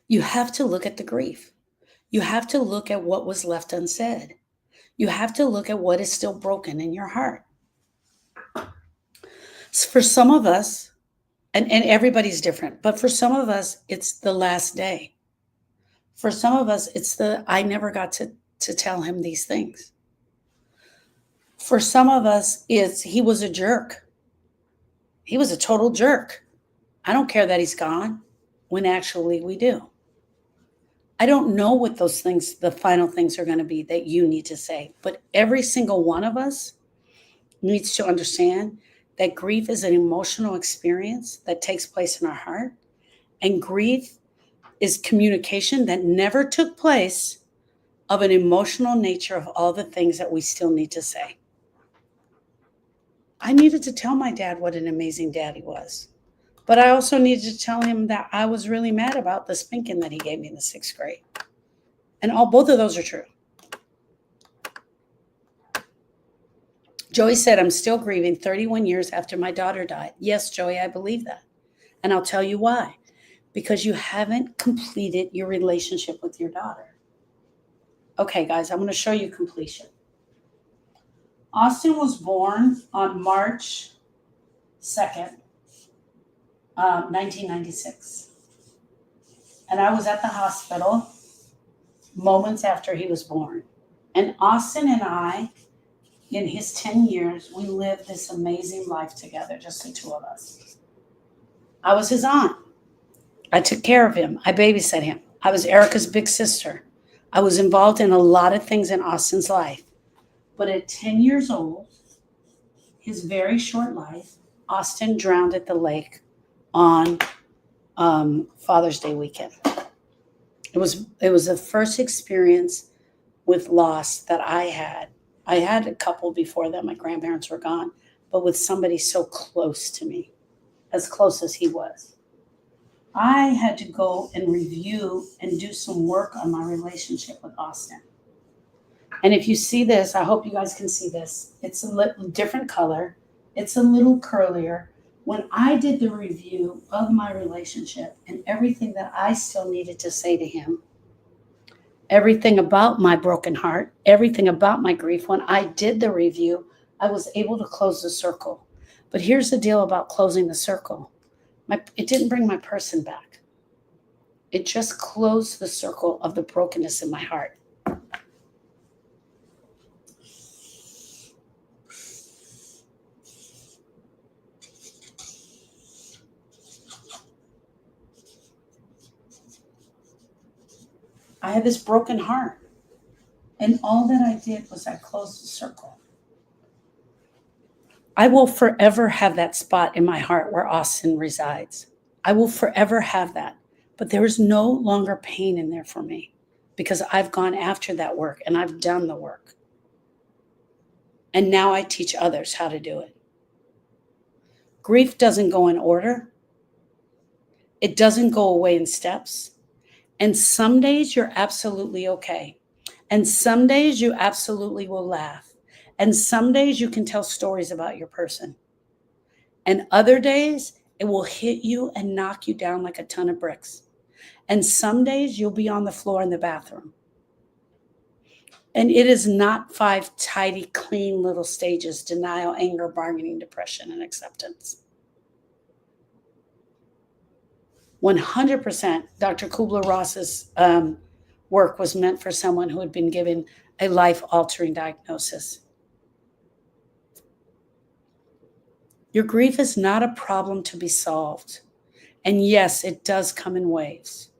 You have to look at the grief. You have to look at what was left unsaid. You have to look at what is still broken in your heart. For some of us, and everybody's different, but for some of us, it's the last day. For some of us, it's I never got to tell him these things. For some of us, he was a jerk. He was a total jerk. I don't care that he's gone, when actually we do. I don't know what those things, the final things are going to be that you need to say, but every single one of us needs to understand that grief is an emotional experience that takes place in our heart, and grief is communication that never took place of an emotional nature of all the things that we still need to say. I needed to tell my dad what an amazing dad he was, but I also needed to tell him that I was really mad about the spanking that he gave me in the 6th grade. And both of those are true. Joey said, I'm still grieving 31 years after my daughter died. Yes, Joey, I believe that. And I'll tell you why. Because you haven't completed your relationship with your daughter. Okay, guys, I'm going to show you completion. Austin was born on March 2nd, 1996. And I was at the hospital moments after he was born. And Austin and I, in his 10 years, we lived this amazing life together, just the two of us. I was his aunt. I took care of him. I babysat him. I was Erica's big sister. I was involved in a lot of things in Austin's life. But at 10 years old, his very short life, Austin drowned at the lake on Father's Day weekend. It was the first experience with loss that I had. I had a couple before that. My grandparents were gone, but with somebody so close to me, as close as he was. I had to go and review and do some work on my relationship with Austin. And if you see this, I hope you guys can see this. It's a little different color. It's a little curlier. When I did the review of my relationship and everything that I still needed to say to him, everything about my broken heart, everything about my grief, when I did the review, I was able to close the circle. But here's the deal about closing the circle. It didn't bring my person back. It just closed the circle of the brokenness in my heart. I had this broken heart. And all that I did was I closed the circle. I will forever have that spot in my heart where Austin resides. I will forever have that. But there is no longer pain in there for me because I've gone after that work and I've done the work. And now I teach others how to do it. Grief doesn't go in order. It doesn't go away in steps. And some days you're absolutely okay. And some days you absolutely will laugh. And some days you can tell stories about your person. And other days it will hit you and knock you down like a ton of bricks. And some days you'll be on the floor in the bathroom. And it is not 5 tidy, clean little stages: denial, anger, bargaining, depression, and acceptance. 100% Dr. Kubler-Ross's work was meant for someone who had been given a life-altering diagnosis. Your grief is not a problem to be solved. And yes, it does come in waves.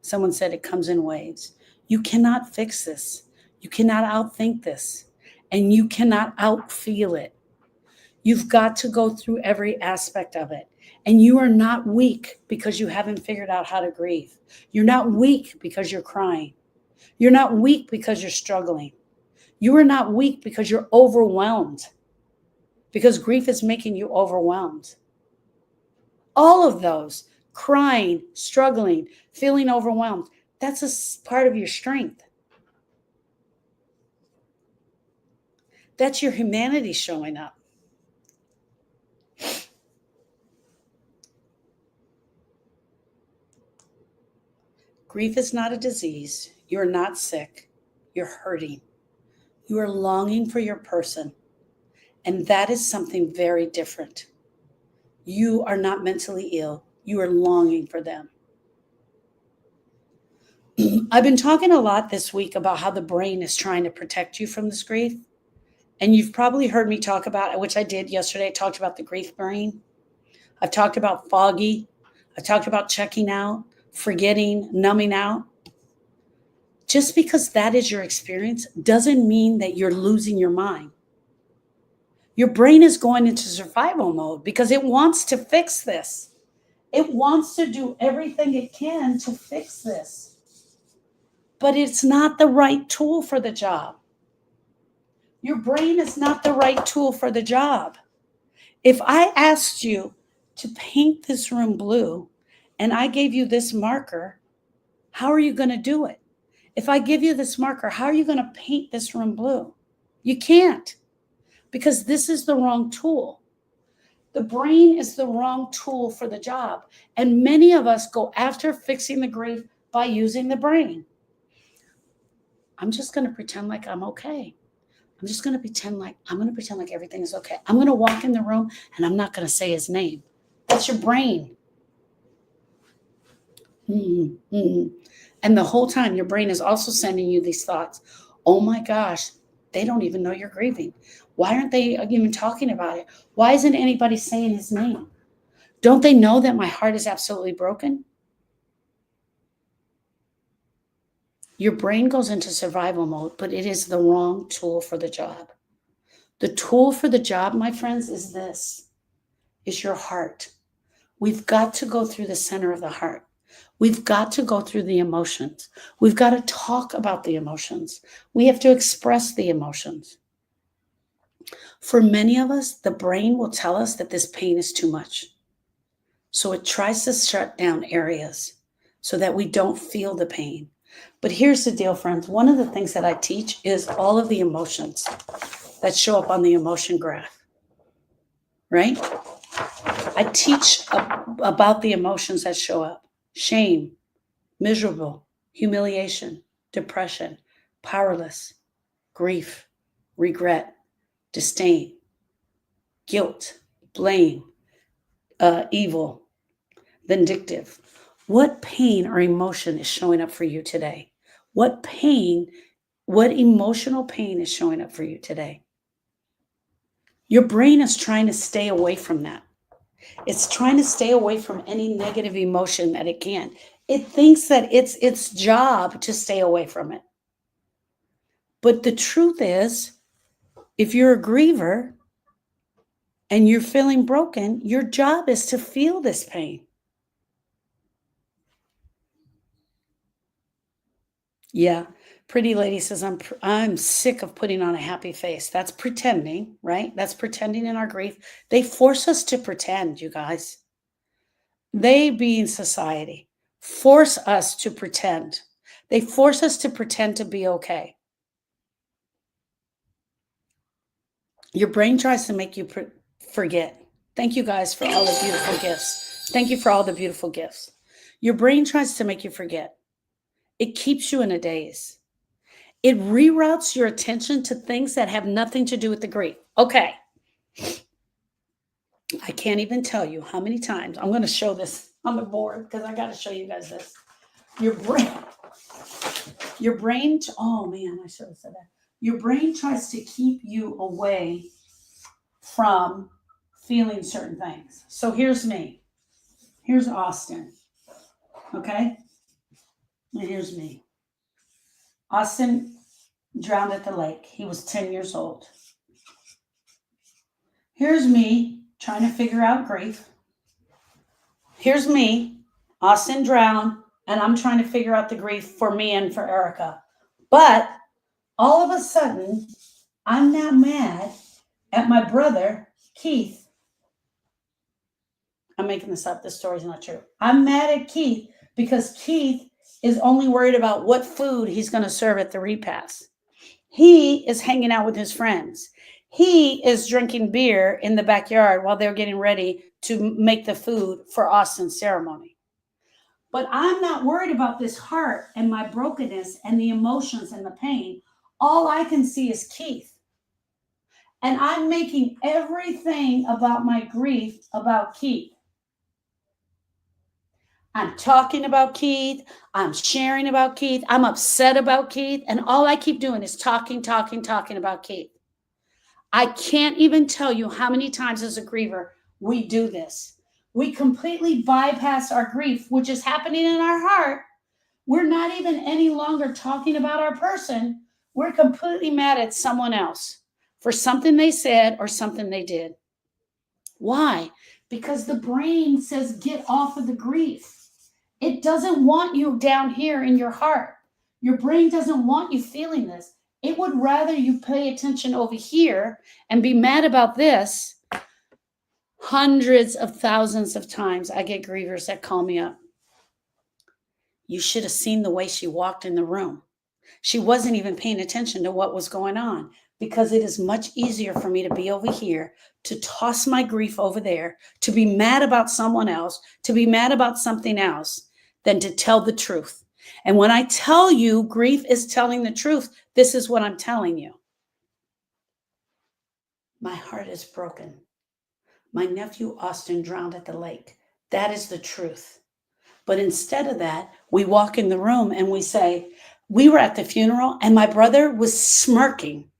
Someone said it comes in waves. You cannot fix this. You cannot outthink this. And you cannot outfeel it. You've got to go through every aspect of it. And you are not weak because you haven't figured out how to grieve. You're not weak because you're crying. You're not weak because you're struggling. You are not weak because you're overwhelmed. Because grief is making you overwhelmed. All of those, crying, struggling, feeling overwhelmed, that's a part of your strength. That's your humanity showing up. Grief is not a disease. You're not sick. You're hurting. You are longing for your person. And that is something very different. You are not mentally ill. You are longing for them. I've been talking a lot this week about how the brain is trying to protect you from this grief. And you've probably heard me talk about it, which I did yesterday. I talked about the grief brain. I've talked about foggy. I've talked about checking out, forgetting, numbing out. Just because that is your experience doesn't mean that you're losing your mind. Your brain is going into survival mode because it wants to fix this. It wants to do everything it can to fix this. But it's not the right tool for the job. Your brain is not the right tool for the job. If I asked you to paint this room blue and I gave you this marker, how are you going to do it? If I give you this marker, how are you going to paint this room blue? You can't, because this is the wrong tool. The brain is the wrong tool for the job. And many of us go after fixing the grief by using the brain. I'm just going to pretend like I'm okay. I'm going to pretend like everything is okay. I'm going to walk in the room and I'm not going to say his name. That's your brain. And the whole time your brain is also sending you these thoughts. Oh my gosh, they don't even know you're grieving. Why aren't they even talking about it? Why isn't anybody saying his name? Don't they know that my heart is absolutely broken? Your brain goes into survival mode, but it is the wrong tool for the job. The tool for the job, my friends, is this, is your heart. We've got to go through the center of the heart. We've got to go through the emotions. We've got to talk about the emotions. We have to express the emotions. For many of us, the brain will tell us that this pain is too much. So it tries to shut down areas so that we don't feel the pain. But here's the deal, friends. One of the things that I teach is all of the emotions that show up on the emotion graph, right? I teach about the emotions that show up: shame, miserable, humiliation, depression, powerless, grief, regret, disdain, guilt, blame, evil, vindictive. What pain or emotion is showing up for you today? What pain, what emotional pain is showing up for you today? Your brain is trying to stay away from that. It's trying to stay away from any negative emotion that it can. It thinks that it's its job to stay away from it. But the truth is, if you're a griever and you're feeling broken, your job is to feel this pain. Yeah. Pretty lady says, I'm sick of putting on a happy face. That's pretending, right? That's pretending in our grief. They force us to pretend, you guys. They, being society, force us to pretend. They force us to pretend to be okay. Your brain tries to make you forget. Thank you guys for all the beautiful gifts. Thank you for all the beautiful gifts. Your brain tries to make you forget. It keeps you in a daze. It reroutes your attention to things that have nothing to do with the grief. Okay. I can't even tell you how many times I'm going to show this on the board because I got to show you guys this. Your brain, oh man, I should have said that. Your brain tries to keep you away from feeling certain things. So here's me. Here's Austin. Okay? And here's me. Austin drowned at the lake. He was 10 years old. Here's me trying to figure out grief. Here's me, Austin drowned, and I'm trying to figure out the grief for me and for Erica. But all of a sudden, I'm now mad at my brother, Keith. I'm making this up. This story's not true. I'm mad at Keith because Keith is only worried about what food he's going to serve at the repast. He is hanging out with his friends. He is drinking beer in the backyard while they're getting ready to make the food for Austin's ceremony. But I'm not worried about this heart and my brokenness and the emotions and the pain. All I can see is Keith. And I'm making everything about my grief about Keith. I'm talking about Keith. I'm sharing about Keith. I'm upset about Keith. And all I keep doing is talking about Keith. I can't even tell you how many times as a griever we do this. We completely bypass our grief, which is happening in our heart. We're not even any longer talking about our person. We're completely mad at someone else for something they said or something they did. Why? Because the brain says, get off of the grief. It doesn't want you down here in your heart. Your brain doesn't want you feeling this. It would rather you pay attention over here and be mad about this. Hundreds of thousands of times I get grievers that call me up. You should have seen the way she walked in the room. She wasn't even paying attention to what was going on, because it is much easier for me to be over here, to toss my grief over there, to be mad about someone else, to be mad about something else, than to tell the truth. And when I tell you grief is telling the truth, this is what I'm telling you. My heart is broken. My nephew Austin drowned at the lake. That is the truth. But instead of that, we walk in the room and we say, we were at the funeral and my brother was smirking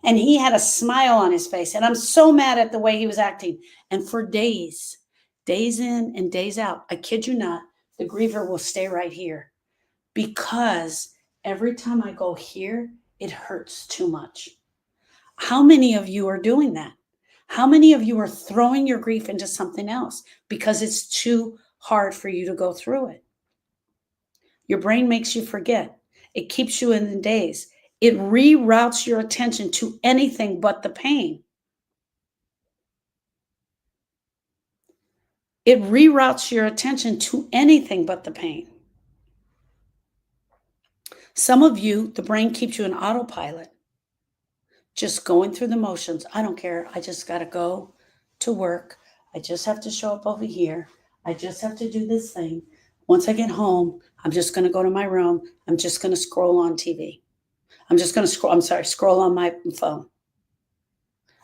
and he had a smile on his face. And I'm so mad at the way he was acting. And for days in and days out, I kid you not, the griever will stay right here, because every time I go here, it hurts too much. How many of you are doing that? How many of you are throwing your grief into something else because it's too hard for you to go through it? Your brain makes you forget. It keeps you in the daze. It reroutes your attention to anything but the pain. It reroutes your attention to anything but the pain. Some of you, the brain keeps you in autopilot, just going through the motions. I don't care. I just got to go to work. I just have to show up over here. I just have to do this thing. Once I get home, I'm just going to go to my room. I'm just going to scroll on TV. I'm just going to scroll on my phone.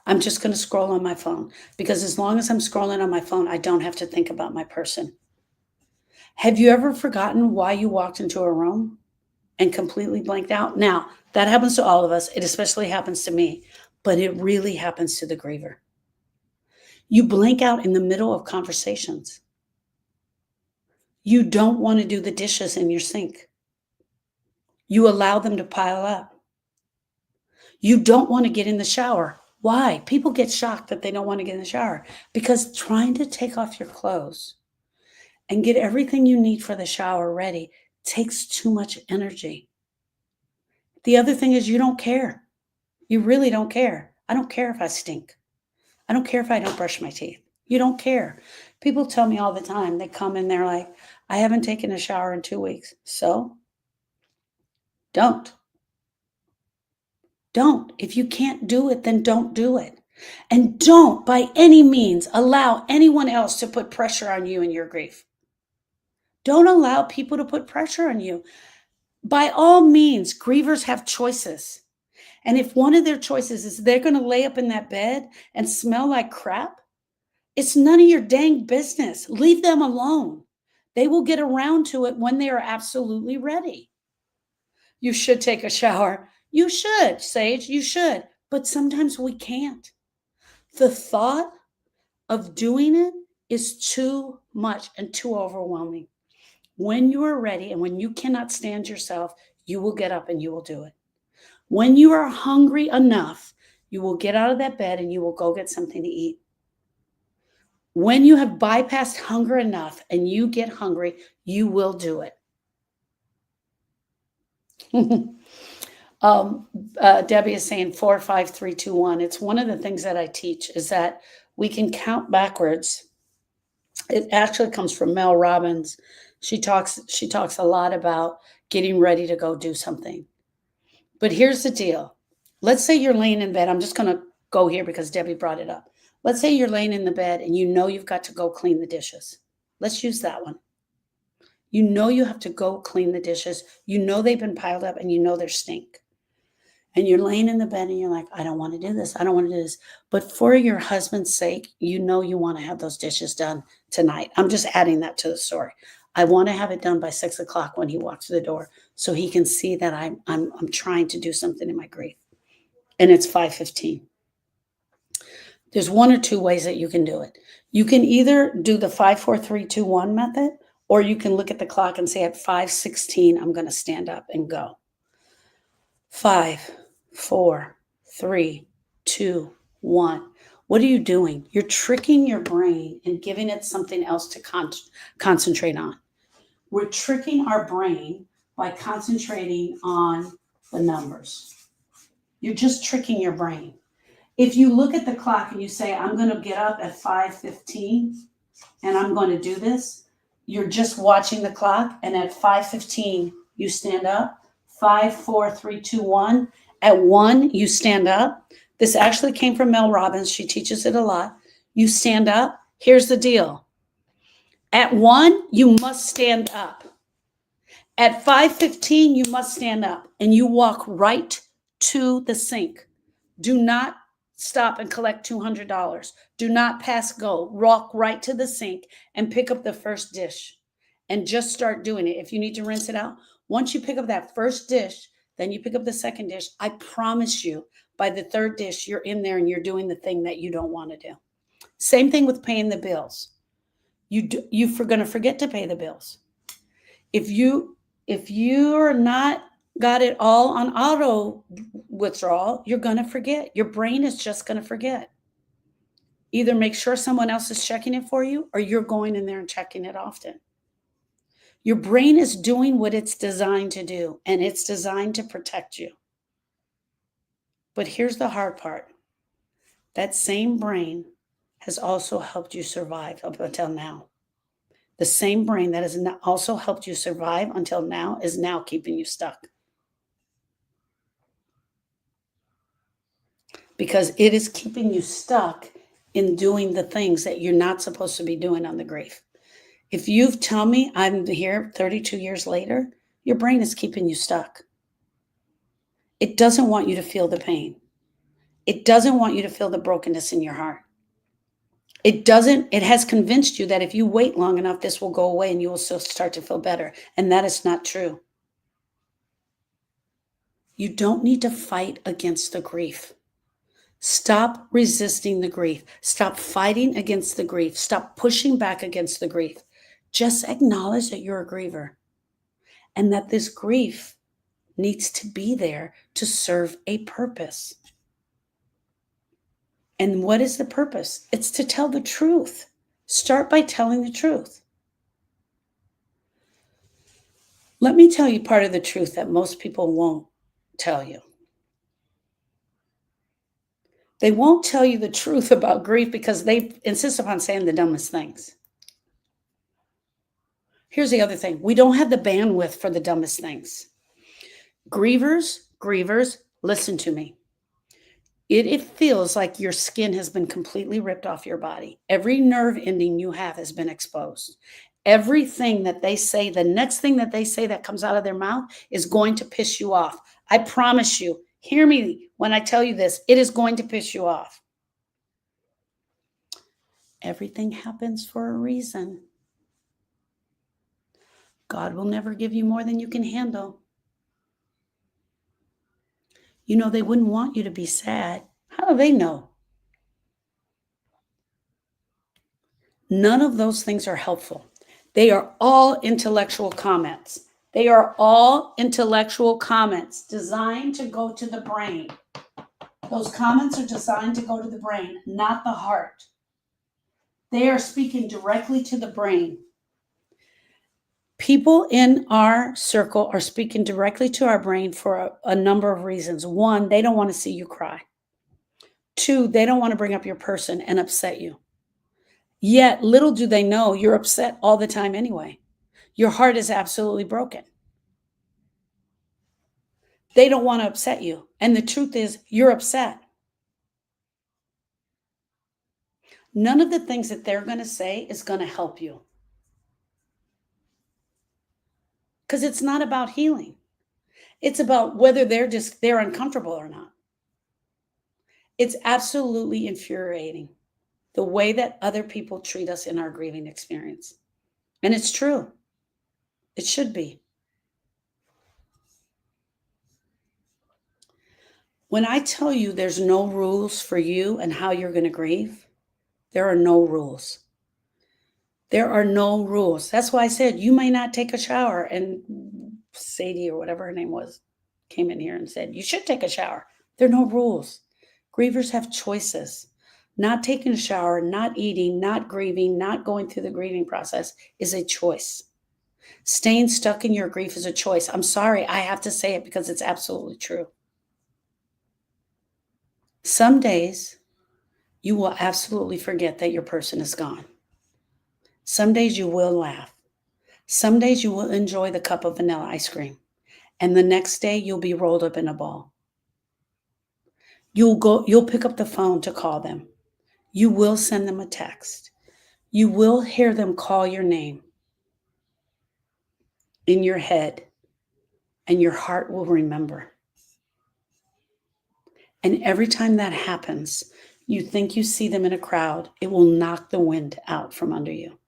I'm just going to scroll on my phone, because as long as I'm scrolling on my phone, I don't have to think about my person. Have you ever forgotten why you walked into a room and completely blanked out? Now, that happens to all of us. It especially happens to me, but it really happens to the griever. You blank out in the middle of conversations. You don't want to do the dishes in your sink. You allow them to pile up. You don't want to get in the shower. Why? People get shocked that they don't want to get in the shower, because trying to take off your clothes and get everything you need for the shower ready takes too much energy. The other thing is, you don't care. You really don't care. I don't care if I stink. I don't care if I don't brush my teeth. You don't care. People tell me all the time, they come in, they're like, I haven't taken a shower in 2 weeks. So don't. Don't. If you can't do it, then don't do it. And don't by any means allow anyone else to put pressure on you in your grief. Don't allow people to put pressure on you. By all means, grievers have choices. And if one of their choices is they're going to lay up in that bed and smell like crap, it's none of your dang business. Leave them alone. They will get around to it when they are absolutely ready. You should take a shower. You should, Sage, you should. But sometimes we can't. The thought of doing it is too much and too overwhelming. When you are ready and when you cannot stand yourself, you will get up and you will do it. When you are hungry enough, you will get out of that bed and you will go get something to eat. When you have bypassed hunger enough and you get hungry, you will do it. Debbie is saying 4, 5, 3, 2, 1. It's one of the things that I teach, is that we can count backwards. It actually comes from Mel Robbins. She talks a lot about getting ready to go do something. But here's the deal. Let's say you're laying in bed. I'm just going to go here because Debbie brought it up. Let's say you're laying in the bed and you know you've got to go clean the dishes. Let's use that one. You know you have to go clean the dishes. You know they've been piled up and you know they're stink. And you're laying in the bed and you're like, I don't want to do this. I don't want to do this. But for your husband's sake, you know you want to have those dishes done tonight. I'm just adding that to the story. I want to have it done by 6 o'clock when he walks through the door, so he can see that I'm trying to do something in my grief. And it's 5:15. There's one or two ways that you can do it. You can either do the 5, 4, 3, 2, 1 method, or you can look at the clock and say at 5:16, I'm going to stand up and go. 5, 4, 3, 2, 1. What are you doing? You're tricking your brain and giving it something else to concentrate on. We're tricking our brain by concentrating on the numbers. You're just tricking your brain. If you look at the clock and you say, I'm going to get up at 5:15 and I'm going to do this, you're just watching the clock, and at 5:15 you stand up. 5, 4, 3, 2, 1. At 1, you stand up. This actually came from Mel Robbins. She teaches it a lot. You stand up. Here's the deal. At 1, you must stand up. At 5:15, you must stand up and you walk right to the sink. Do not stop and collect $200. Do not pass go. Walk right to the sink and pick up the first dish and just start doing it. If you need to rinse it out, once you pick up that first dish, then you pick up the second dish. I promise you, by the third dish, you're in there and you're doing the thing that you don't want to do. Same thing with paying the bills. You're going to forget to pay the bills. If you're not got it all on auto withdrawal, you're going to forget. Your brain is just going to forget. Either make sure someone else is checking it for you, or you're going in there and checking it often. Your brain is doing what it's designed to do, and it's designed to protect you. But here's the hard part. That same brain has also helped you survive up until now. The same brain that has also helped you survive until now is now keeping you stuck. because it is keeping you stuck in doing the things that you're not supposed to be doing on the grief. If you've tell me I'm here 32 years later, your brain is keeping you stuck. It doesn't want you to feel the pain. It doesn't want you to feel the brokenness in your heart. It has convinced you that if you wait long enough, this will go away and you will still start to feel better. And that is not true. You don't need to fight against the grief. Stop resisting the grief. Stop fighting against the grief. Stop pushing back against the grief. Just acknowledge that you're a griever and that this grief needs to be there to serve a purpose. And what is the purpose? It's to tell the truth. Start by telling the truth. Let me tell you part of the truth that most people won't tell you. They won't tell you the truth about grief because they insist upon saying the dumbest things. Here's the other thing. We don't have the bandwidth for the dumbest things. Grievers, listen to me. It feels like your skin has been completely ripped off your body. Every nerve ending you have has been exposed. Everything that they say, the next thing that they say that comes out of their mouth is going to piss you off. I promise you. Hear me when I tell you this. It is going to piss you off. Everything happens for a reason. God will never give you more than you can handle. You know, they wouldn't want you to be sad. How do they know? None of those things are helpful. They are all intellectual comments. They are all intellectual comments designed to go to the brain. Those comments are designed to go to the brain, not the heart. They are speaking directly to the brain. People in our circle are speaking directly to our brain for a number of reasons. One, they don't want to see you cry. Two, they don't want to bring up your person and upset you. Yet, little do they know you're upset all the time anyway. Your heart is absolutely broken. They don't want to upset you. And the truth is, you're upset. None of the things that they're going to say is going to help you. Because it's not about healing. It's about whether they're uncomfortable or not. It's absolutely infuriating the way that other people treat us in our grieving experience. And it's true. It should be. When I tell you there's no rules for you and how you're going to grieve, there are no rules. There are no rules. That's why I said you may not take a shower. And Sadie, or whatever her name was, came in here and said, you should take a shower. There are no rules. Grievers have choices. Not taking a shower, not eating, not grieving, not going through the grieving process is a choice. Staying stuck in your grief is a choice. I'm sorry, I have to say it because it's absolutely true. Some days you will absolutely forget that your person is gone. Some days you will laugh. Some days you will enjoy the cup of vanilla ice cream. And the next day you'll be rolled up in a ball. You'll pick up the phone to call them. You will send them a text. You will hear them call your name in your head, and your heart will remember. And every time that happens, you think you see them in a crowd, it will knock the wind out from under you.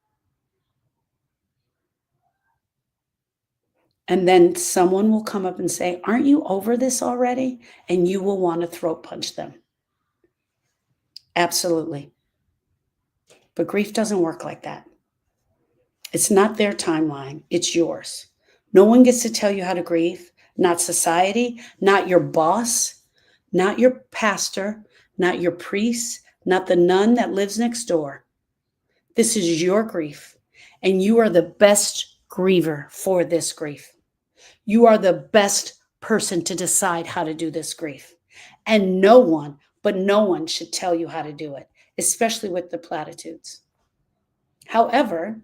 And then someone will come up and say, aren't you over this already? And you will want to throat punch them. Absolutely. But grief doesn't work like that. It's not their timeline. It's yours. No one gets to tell you how to grieve. Not society, not your boss, not your pastor, not your priest, not the nun that lives next door. This is your grief, and you are the best griever for this grief. You are the best person to decide how to do this grief. And no one should tell you how to do it, especially with the platitudes. However,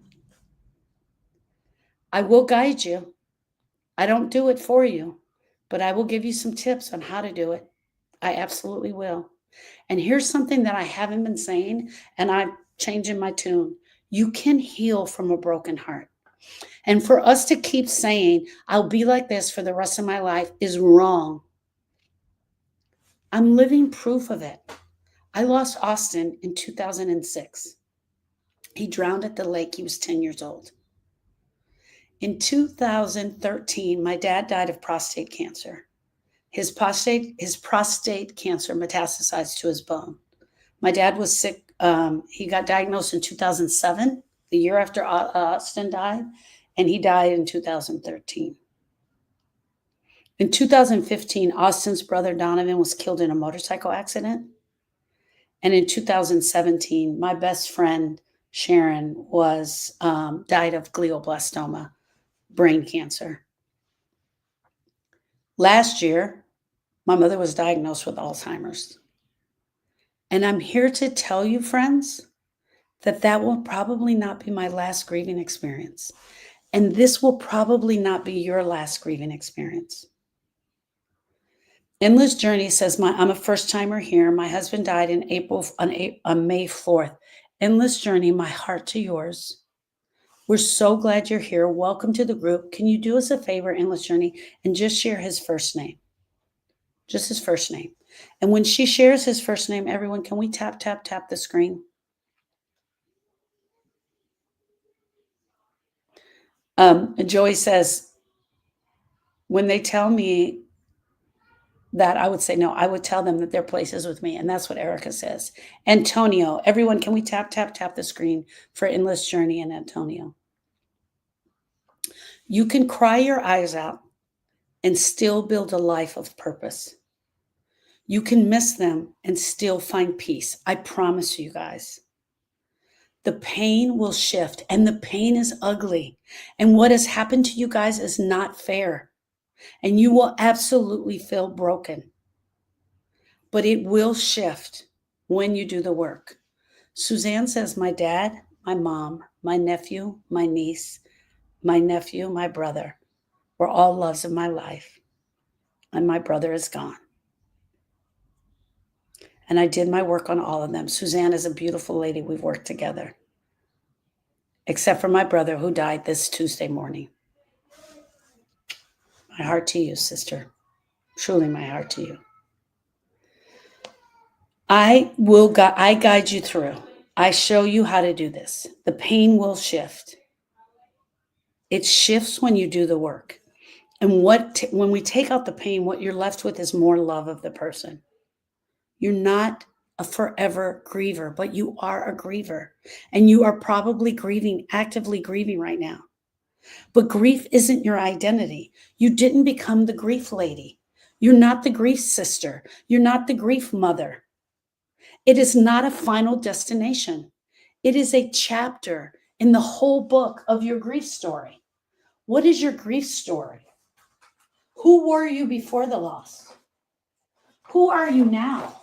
I will guide you. I don't do it for you, but I will give you some tips on how to do it. I absolutely will. And here's something that I haven't been saying, and I'm changing my tune. You can heal from a broken heart. And for us to keep saying, I'll be like this for the rest of my life is wrong. I'm living proof of it. I lost Austin in 2006. He drowned at the lake. He was 10 years old. In 2013, my dad died of prostate cancer. His prostate cancer metastasized to his bone. My dad was sick. He got diagnosed in 2007, the year after Austin died, and he died in 2013. In 2015, Austin's brother Donovan was killed in a motorcycle accident. And in 2017, my best friend Sharon was died of glioblastoma, brain cancer. Last year, my mother was diagnosed with Alzheimer's. And I'm here to tell you, friends, that will probably not be my last grieving experience. And this will probably not be your last grieving experience. Endless Journey says, I'm a first timer here. My husband died in on May 4th. Endless Journey, my heart to yours. We're so glad you're here. Welcome to the group. Can you do us a favor, Endless Journey, and just share his first name? Just his first name. And when she shares his first name, everyone, can we tap the screen? Joey says, when they tell me that, I would say, no, I would tell them that their place is with me. And that's what Erica says. Antonio, everyone, can we tap the screen for Endless Journey and Antonio? You can cry your eyes out and still build a life of purpose. You can miss them and still find peace. I promise you guys. The pain will shift, and the pain is ugly. And what has happened to you guys is not fair. And you will absolutely feel broken. But it will shift when you do the work. Suzanne says, my dad, my mom, my nephew, my niece, my nephew, my brother were all loves of my life. And my brother is gone. And I did my work on all of them. Suzanne is a beautiful lady. We've worked together. Except for my brother who died this Tuesday morning. My heart to you, sister. Truly my heart to you. I guide you through. I show you how to do this. The pain will shift. It shifts when you do the work. And when we take out the pain, what you're left with is more love of the person. You're not a forever griever, but you are a griever. And you are probably actively grieving right now. But grief isn't your identity. You didn't become the grief lady. You're not the grief sister. You're not the grief mother. It is not a final destination. It is a chapter in the whole book of your grief story. What is your grief story? Who were you before the loss? Who are you now?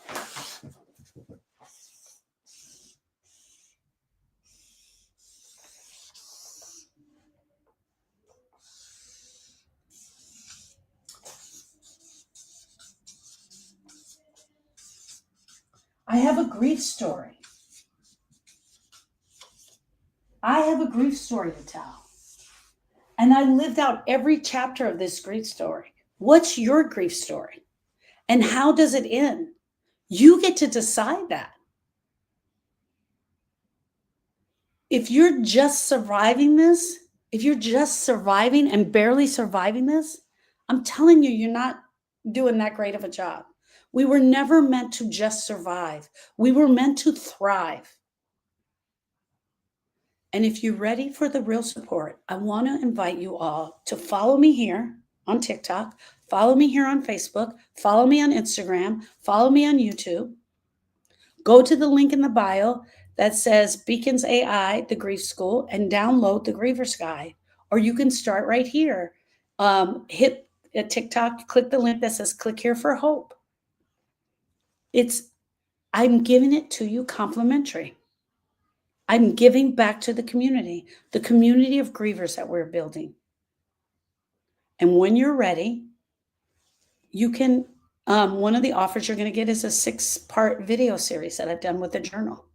I have a grief story. I have a grief story to tell. And I lived out every chapter of this grief story. What's your grief story? And how does it end? You get to decide that. If you're just surviving this, if you're just surviving and barely surviving this, I'm telling you, you're not doing that great of a job. We were never meant to just survive. We were meant to thrive. And if you're ready for the real support, I want to invite you all to follow me here on TikTok, follow me here on Facebook, follow me on Instagram, follow me on YouTube. Go to the link in the bio that says Beacons AI, the Grief School, and download the Griever's Guide. Or you can start right here. Hit a TikTok, click the link that says click here for hope. I'm giving it to you complimentary. I'm giving back to the community of grievers that we're building. And when you're ready, you can One of the offers you're going to get is a 6-part video series that I've done with the journal,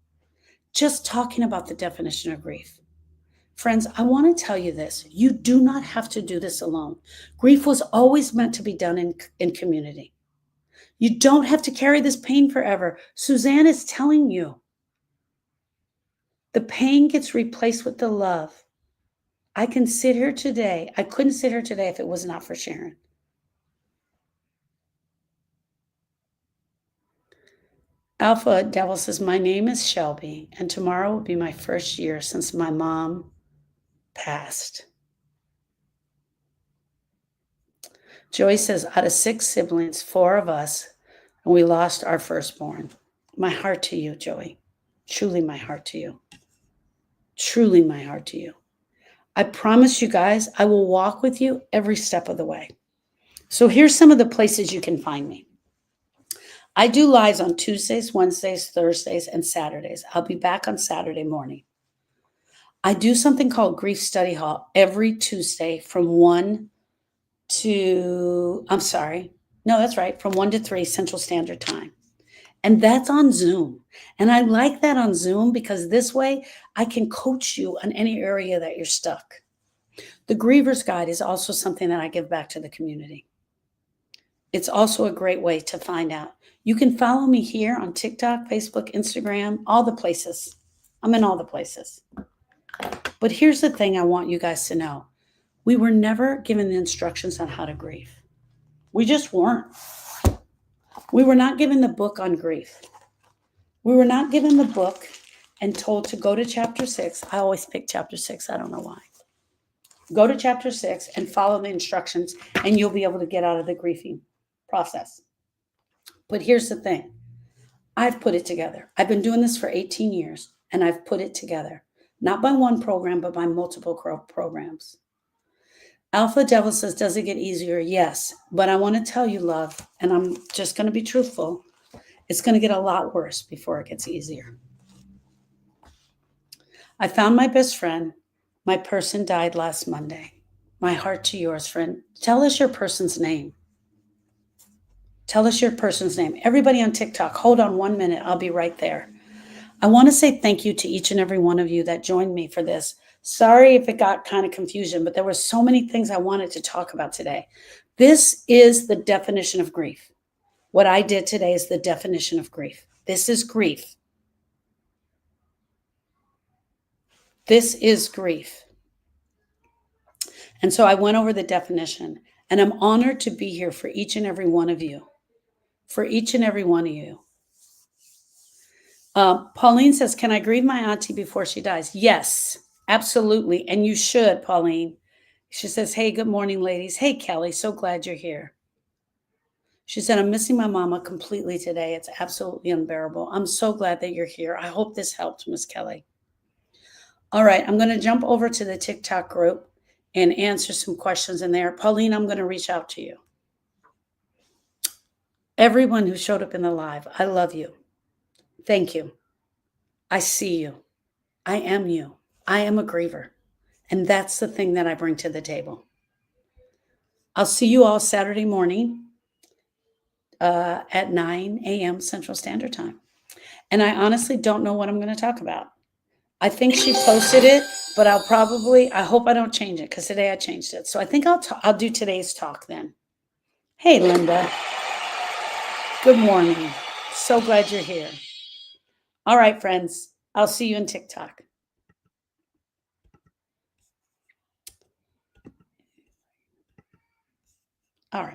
just talking about the definition of grief. Friends, I want to tell you this. You do not have to do this alone. Grief was always meant to be done in community. You don't have to carry this pain forever. Suzanne is telling you the pain gets replaced with the love. I can sit here today. I couldn't sit here today if it was not for Sharon. Alpha Devil says, my name is Shelby, and tomorrow will be my first year since my mom passed. Joy says, out of 6 siblings, 4 of us, and we lost our firstborn. My heart to you, Joey. Truly my heart to you. Truly my heart to you. I promise you guys, I will walk with you every step of the way. So here's some of the places you can find me. I do lives on Tuesdays, Wednesdays, Thursdays, and Saturdays. I'll be back on Saturday morning. I do something called Grief Study Hall every Tuesday from 1 to, from 1 to 3 Central Standard Time. And that's on Zoom. And I like that on Zoom because this way I can coach you on any area that you're stuck. The Griever's Guide is also something that I give back to the community. It's also a great way to find out. You can follow me here on TikTok, Facebook, Instagram, all the places. I'm in all the places. But here's the thing I want you guys to know. We were never given the instructions on how to grieve. We just weren't. We were not given the book on grief. We were not given the book and told to go to chapter 6. I always pick chapter 6. I don't know why. Go to chapter 6 and follow the instructions, and you'll be able to get out of the grieving process. But here's the thing. I've put it together. I've been doing this for 18 years, and I've put it together. Not by one program, but by multiple programs. Alpha Devil says, does it get easier? Yes. But I want to tell you, love, and I'm just going to be truthful, it's going to get a lot worse before it gets easier. I found my best friend. My person died last Monday. My heart to yours, friend. Tell us your person's name. Tell us your person's name. Everybody on TikTok, hold on 1 minute. I'll be right there. I want to say thank you to each and every one of you that joined me for this. Sorry if it got kind of confusion, but there were so many things I wanted to talk about today. This is the definition of grief. What I did today is the definition of grief. This is grief. This is grief. And so I went over the definition, and I'm honored to be here for each and every one of you. For each and every one of you. Pauline says, can I grieve my auntie before she dies? Yes, absolutely. And you should, Pauline. She says, hey, good morning, ladies. Hey, Kelly, so glad you're here. She said, I'm missing my mama completely today. It's absolutely unbearable. I'm so glad that you're here. I hope this helped, Miss Kelly. All right, I'm going to jump over to the TikTok group and answer some questions in there. Pauline, I'm going to reach out to you. Everyone who showed up in the live, I love you. Thank you. I see you. I am you. I am a griever. And that's the thing that I bring to the table. I'll see you all Saturday morning at 9 a.m. Central Standard Time. And I honestly don't know what I'm going to talk about. I think she posted it, but I hope I don't change it because today I changed it. So I think I'll do today's talk then. Hey, Linda. Good morning. So glad you're here. All right, friends. I'll see you in TikTok. All right.